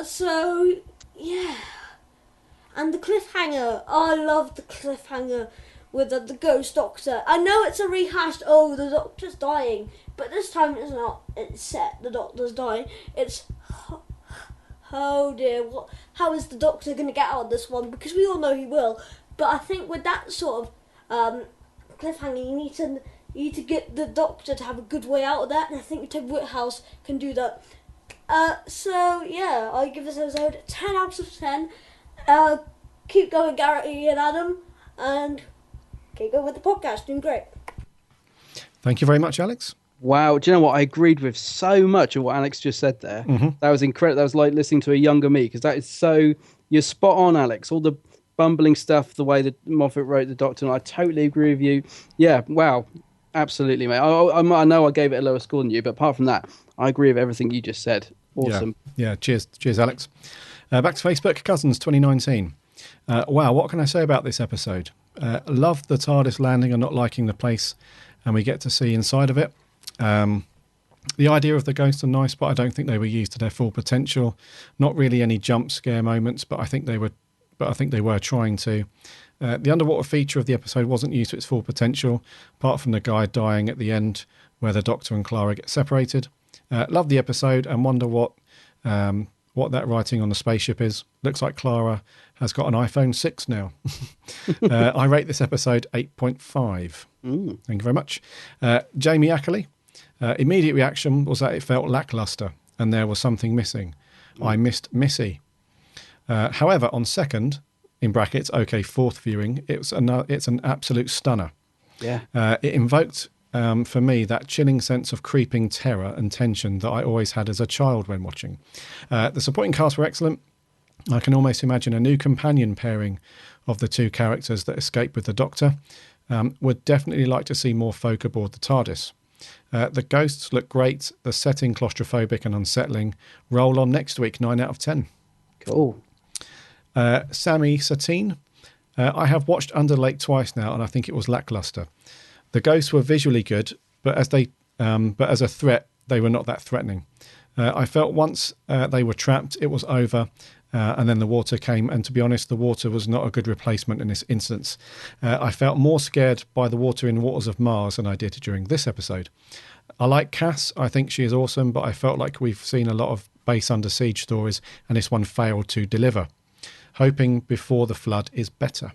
So yeah. And the cliffhanger, I love the cliffhanger with the Ghost Doctor. I know it's a rehashed, the Doctor's dying, but this time it's not. It's set, the Doctor's dying. It's, oh dear, how is the Doctor going to get out of this one? Because we all know he will. But I think with that sort of cliffhanger, you need to get the Doctor to have a good way out of that, and I think Toby Whithouse can do that. So yeah, I give this episode 10 out of 10. Keep going, Gary and Adam, and keep going with the podcast. Doing great. Thank you very much, Alex. Wow, do you know what? I agreed with so much of what Alex just said there. Mm-hmm. That was incredible. That was like listening to a younger me, because that is so... You're spot on, Alex. All the bumbling stuff, the way that Moffat wrote the Doctor, and I totally agree with you. Yeah, wow. Absolutely, mate. I know I gave it a lower score than you, but apart from that, I agree with everything you just said. Awesome. Yeah. Cheers, Alex. Back to Facebook, Cousins 2019. Wow, what can I say about this episode? Loved the TARDIS landing and not liking the place, and we get to see inside of it. The idea of the ghosts are nice, but I don't think they were used to their full potential. Not really any jump scare moments, but I think they were trying to. The underwater feature of the episode wasn't used to its full potential, apart from the guy dying at the end, where the Doctor and Clara get separated. Love the episode and wonder what that writing on the spaceship is. Looks like Clara has got an iPhone 6 now. I rate this episode 8.5. Thank you very much. Jamie Ackley. Immediate reaction was that it felt lackluster and there was something missing. I missed Missy. However, on second, in brackets, fourth viewing, it's an absolute stunner. Yeah. It invoked, for me, that chilling sense of creeping terror and tension that I always had as a child when watching. The supporting cast were excellent. I can almost imagine a new companion pairing of the two characters that escape with the Doctor. Would definitely like to see more folk aboard the TARDIS. The ghosts look great. The setting claustrophobic and unsettling. Roll on next week, 9 out of 10. Cool. Sammy Satine. I have watched Under Lake twice now, and I think it was lackluster. The ghosts were visually good, but as a threat, they were not that threatening. I felt once they were trapped, it was over, and then the water came, and to be honest, the water was not a good replacement in this instance. I felt more scared by the water in Waters of Mars than I did during this episode. I like Cass. I think she is awesome, but I felt like we've seen a lot of base under siege stories, and this one failed to deliver. Hoping Before the Flood is better.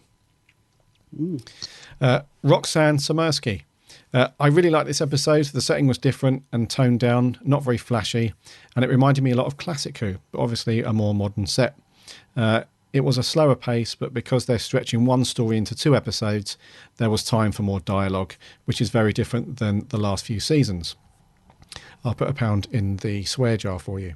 Roxanne Samersky. I really liked this episode. The setting was different and toned down, not very flashy, and it reminded me a lot of Classic Who, but obviously a more modern set. It was a slower pace, but because they're stretching one story into 2 episodes, there was time for more dialogue, which is very different than the last few seasons. I'll put £1 in the swear jar for you.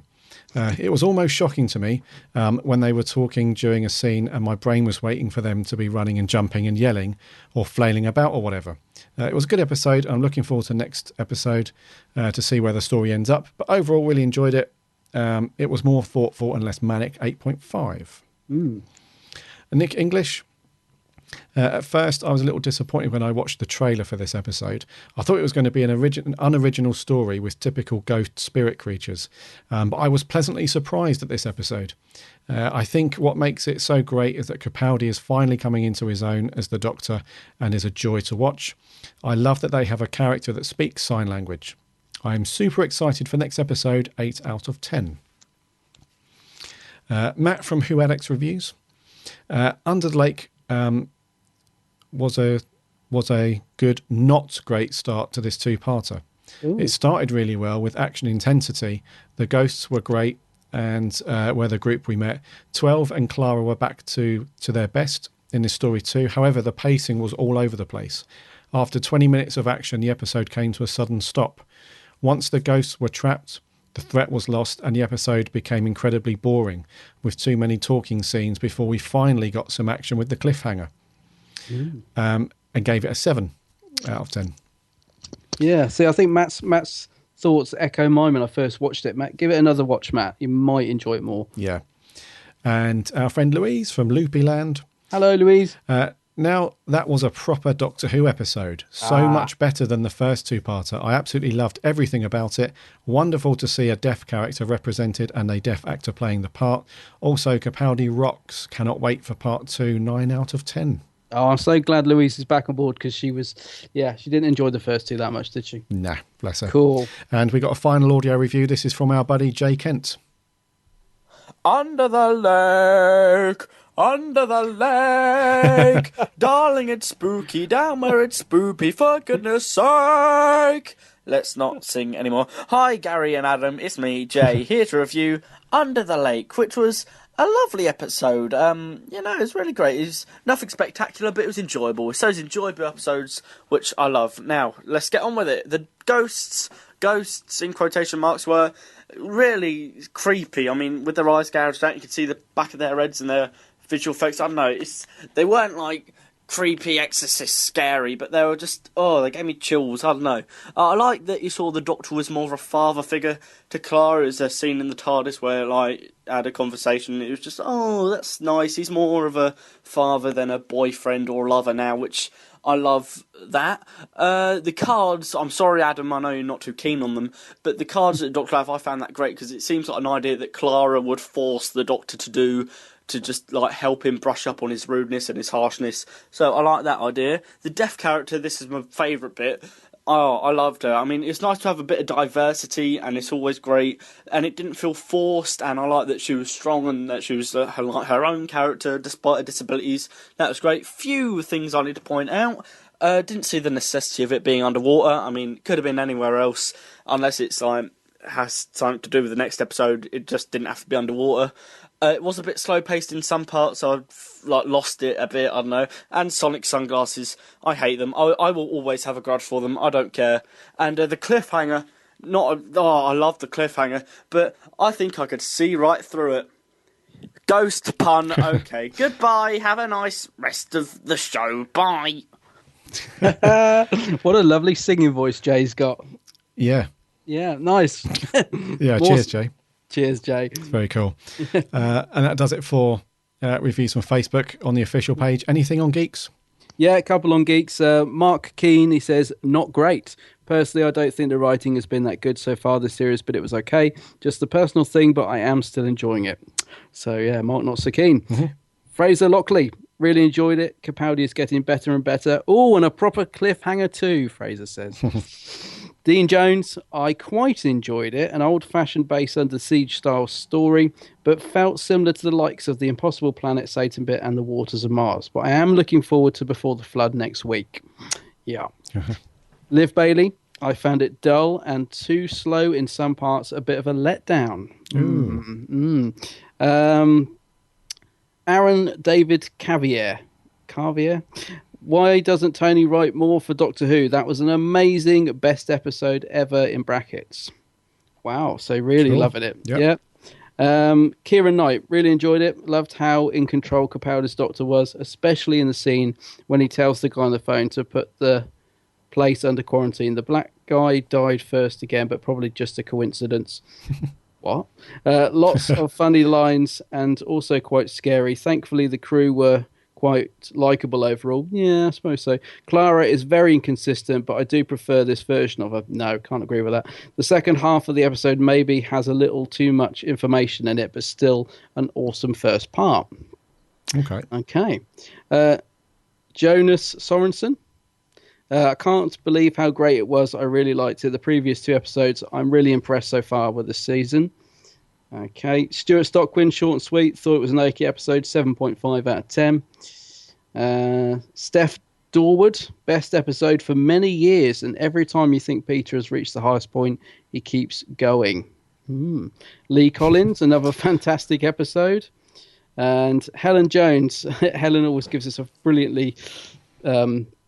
It was almost shocking to me when they were talking during a scene and my brain was waiting for them to be running and jumping and yelling or flailing about or whatever. It was a good episode. I'm looking forward to next episode to see where the story ends up. But overall, really enjoyed it. It was more thoughtful and less manic, 8.5. Nick English. At first, I was a little disappointed when I watched the trailer for this episode. I thought it was going to be an unoriginal story with typical ghost spirit creatures, but I was pleasantly surprised at this episode. I think what makes it so great is that Capaldi is finally coming into his own as the Doctor and is a joy to watch. I love that they have a character that speaks sign language. I am super excited for next episode, 8 out of 10. Matt from Who Alex Reviews. Under the Lake was a good, not great start to this 2-parter. Ooh. It started really well with action intensity. The ghosts were great, and were the group we met. 12 and Clara were back to their best in this story too. However, the pacing was all over the place. After 20 minutes of action, the episode came to a sudden stop. Once the ghosts were trapped, the threat was lost, and the episode became incredibly boring, with too many talking scenes before we finally got some action with the cliffhanger. And gave it a 7 out of 10. Yeah, see, I think Matt's thoughts echo mine when I first watched it. Matt, give it another watch, Matt. You might enjoy it more. Yeah. And our friend Louise from Loopy Land. Hello, Louise. Now, that was a proper Doctor Who episode. So much better than the first 2-parter. I absolutely loved everything about it. Wonderful to see a deaf character represented and a deaf actor playing the part. Also, Capaldi rocks. Cannot wait for part 2. 9 out of 10. Oh, I'm so glad Louise is back on board because she didn't enjoy the first 2 that much, did she? Nah, bless her. Cool. And we got a final audio review. This is from our buddy Jay Kent. Under the lake, darling, it's spooky down where it's spoopy, for goodness sake. Let's not sing anymore. Hi, Gary and Adam, it's me, Jay, here to review Under the Lake, which was a lovely episode. It's really great. It's nothing spectacular, but it was enjoyable. It's those enjoyable episodes which I love. Now, let's get on with it. The ghosts in quotation marks, were really creepy. I mean, with their eyes gouged out, you could see the back of their heads and their visual effects. I don't know. They weren't like creepy exorcist scary, but they were just, they gave me chills. I don't know. I like that you saw the Doctor was more of a father figure to Clara. As a scene in the TARDIS where had a conversation. It was just, that's nice. He's more of a father than a boyfriend or lover now, which I love that. The cards, I'm sorry, Adam, I know you're not too keen on them, but the cards that Doctor have, I found that great because it seems like an idea that Clara would force the Doctor to do, to just help him brush up on his rudeness and his harshness. So I like that idea. The deaf character, this is my favourite bit. Oh, I loved her. I mean, it's nice to have a bit of diversity, and it's always great. And it didn't feel forced, and I like that she was strong and that she was her own character despite her disabilities. That was great. Few things I need to point out. Didn't see the necessity of it being underwater. I mean, could have been anywhere else, unless it's has something to do with the next episode. It just didn't have to be underwater. It was a bit slow-paced in some parts, so I lost it a bit, I don't know. And Sonic sunglasses, I hate them. I will always have a grudge for them, I don't care. And the cliffhanger, I love the cliffhanger, but I think I could see right through it. Ghost pun, okay. Goodbye, have a nice rest of the show, bye. What a lovely singing voice Jay's got. Yeah. Yeah, nice. Yeah, cheers, Jay. Cheers, Jay. It's very cool. And that does it for reviews from Facebook on the official page. Anything on Geeks? Yeah, a couple on Geeks. Mark Keane, he says, not great. Personally, I don't think the writing has been that good so far this series, but it was okay. Just a personal thing, but I am still enjoying it. So, yeah, Mark not so keen. Mm-hmm. Fraser Lockley, really enjoyed it. Capaldi is getting better and better. Oh, and a proper cliffhanger too, Fraser says. Dean Jones, I quite enjoyed it. An old-fashioned base under siege style story, but felt similar to the likes of the Impossible Planet, Satan Bit, and the Waters of Mars. But I am looking forward to Before the Flood next week. Yeah. Liv Bailey, I found it dull and too slow in some parts, a bit of a letdown. Aaron David Cavier. Why doesn't Tony write more for Doctor Who? That was an amazing best episode ever in brackets. Wow, so really loving it. Yep. Yeah. Kieran Knight, really enjoyed it. Loved how in control Capaldi's Doctor was, especially in the scene when he tells the guy on the phone to put the place under quarantine. The black guy died first again, but probably just a coincidence. What? Lots of funny lines and also quite scary. Thankfully, the crew were quite likeable overall. Yeah, I suppose so. Clara is very inconsistent, but I do prefer this version of her. No, can't agree with that. The second half of the episode maybe has a little too much information in it, but still an awesome first part. Okay. Jonas Sorensen. I can't believe how great it was. I really liked it. The previous 2 episodes, I'm really impressed so far with this season. Okay. Stuart Stockwin, short and sweet. Thought it was an okay episode. 7.5 out of 10. Steph Dorwood, best episode for many years. And every time you think Peter has reached the highest point, he keeps going. Lee Collins, another fantastic episode. And Helen Jones. Helen always gives us a brilliantly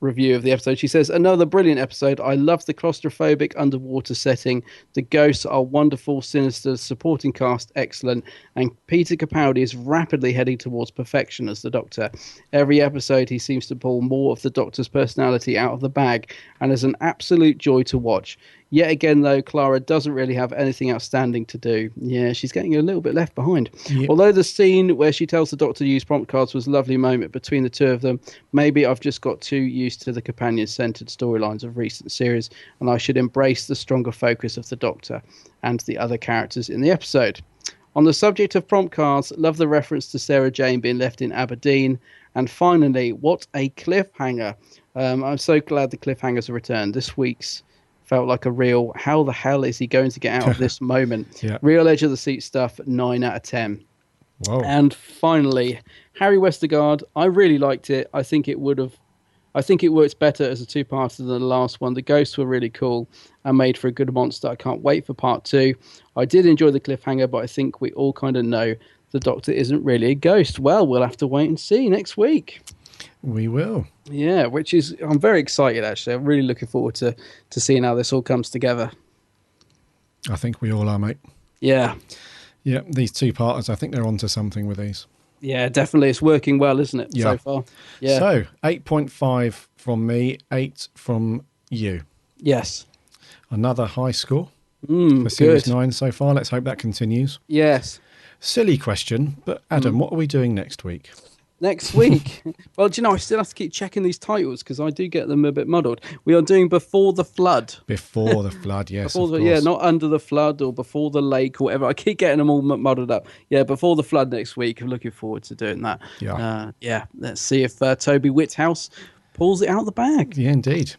review of the episode. She says, another brilliant episode. I love the claustrophobic underwater setting. The ghosts are wonderful, sinister, supporting cast excellent, and Peter Capaldi is rapidly heading towards perfection as the Doctor. Every episode he seems to pull more of the Doctor's personality out of the bag and is an absolute joy to watch. Yet again, though, Clara doesn't really have anything outstanding to do. Yeah, she's getting a little bit left behind. Yep. Although the scene where she tells the Doctor to use prompt cards was a lovely moment between the two of them, maybe I've just got too used to the companion-centered storylines of recent series, and I should embrace the stronger focus of the Doctor and the other characters in the episode. On the subject of prompt cards, love the reference to Sarah Jane being left in Aberdeen. And finally, what a cliffhanger. I'm so glad the cliffhangers are returned. This week's felt like a real, how the hell is he going to get out of this moment? Real edge of the seat stuff, 9 out of 10. Whoa. And finally, Harry Westergaard, I really liked it. I think it works better as a 2-parter than the last one. The ghosts were really cool and made for a good monster. I can't wait for part 2. I did enjoy the cliffhanger, but I think we all kind of know the Doctor isn't really a ghost. Well, we'll have to wait and see next week. We will. Yeah, I'm very excited, actually. I'm really looking forward to seeing how this all comes together. I think we all are, mate. Yeah. Yeah, these 2-parters, I think they're onto something with these. Yeah, definitely. It's working well, isn't it, so far? Yeah. So, 8.5 from me, 8 from you. Yes. Another high score for Series 9 so far. Let's hope that continues. Yes. Silly question, but Adam, what are we doing next week? Next week? Well, do you know, I still have to keep checking these titles because I do get them a bit muddled. We are doing Before the Flood. Before the Flood, yes. Not Under the Flood or Before the Lake or whatever. I keep getting them all muddled up. Yeah, Before the Flood next week. I'm looking forward to doing that. Yeah. Let's see if Toby Whithouse pulls it out of the bag. Yeah, indeed.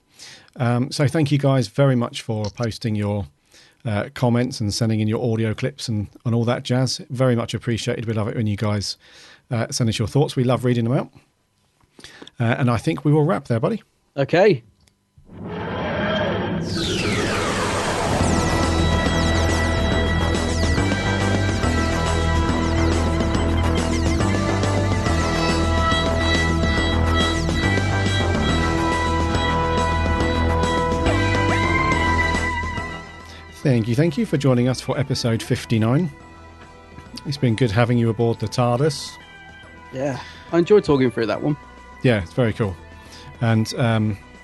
So thank you guys very much for posting your comments and sending in your audio clips and all that jazz. Very much appreciated. We love it when you guys send us your thoughts. We love reading them out. And I think we will wrap there, buddy. Okay. Thank you for joining us for episode 59. It's been good having you aboard the TARDIS. Yeah, I enjoyed talking through that one. Yeah, it's very cool. And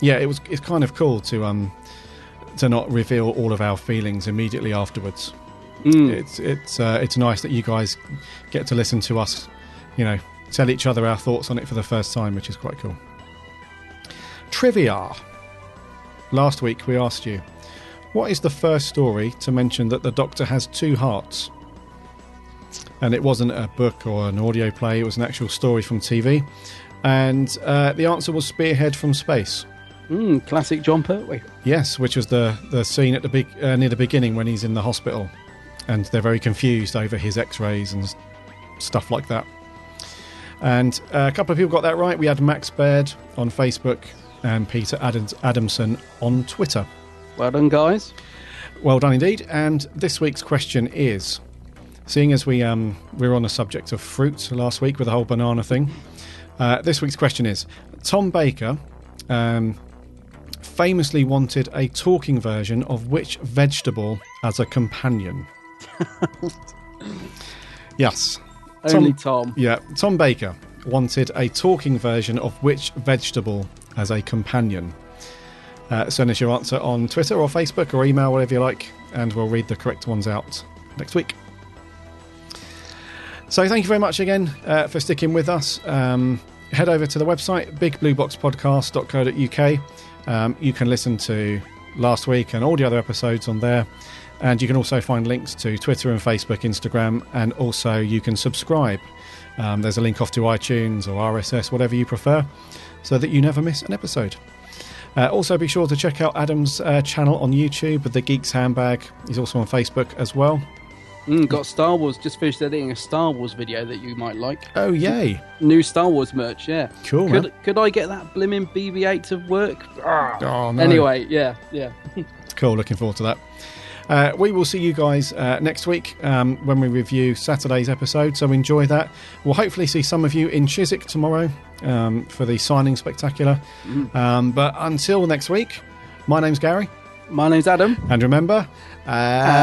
it's kind of cool to not reveal all of our feelings immediately afterwards. It's nice that you guys get to listen to us, tell each other our thoughts on it for the first time, which is quite cool. Trivia. Last week we asked you, what is the first story to mention that the Doctor has 2 hearts? And it wasn't a book or an audio play, it was an actual story from TV. And the answer was Spearhead from Space. Classic John Pertwee. Yes, which was the scene at the near the beginning when he's in the hospital, and they're very confused over his X-rays and stuff like that. And a couple of people got that right. We had Max Baird on Facebook and Peter Adamson on Twitter. Well done, guys. Well done indeed. And this week's question is, seeing as we were on the subject of fruit last week with the whole banana thing, this week's question is, Tom Baker famously wanted a talking version of which vegetable as a companion? Yes. Only Tom. Yeah, Tom Baker wanted a talking version of which vegetable as a companion. Send us your answer on Twitter or Facebook or email, whatever you like, and we'll read the correct ones out next week. So thank you very much again for sticking with us. Head over to the website, bigblueboxpodcast.co.uk. You can listen to last week and all the other episodes on there. And you can also find links to Twitter and Facebook, Instagram, and also you can subscribe. There's a link off to iTunes or RSS, whatever you prefer, so that you never miss an episode. Also, be sure to check out Adam's channel on YouTube with The Geek's Handbag. He's also on Facebook as well. Got Star Wars. Just finished editing a Star Wars video that you might like. Oh, yay. New Star Wars merch, yeah. Cool, man. Could I get that blimmin' BB-8 to work? Oh, no. Anyway, yeah. Cool, looking forward to that. We will see you guys next week when we review Saturday's episode, so enjoy that. We'll hopefully see some of you in Chiswick tomorrow for the signing spectacular. But until next week, my name's Gary. My name's Adam. And remember, Alonzi!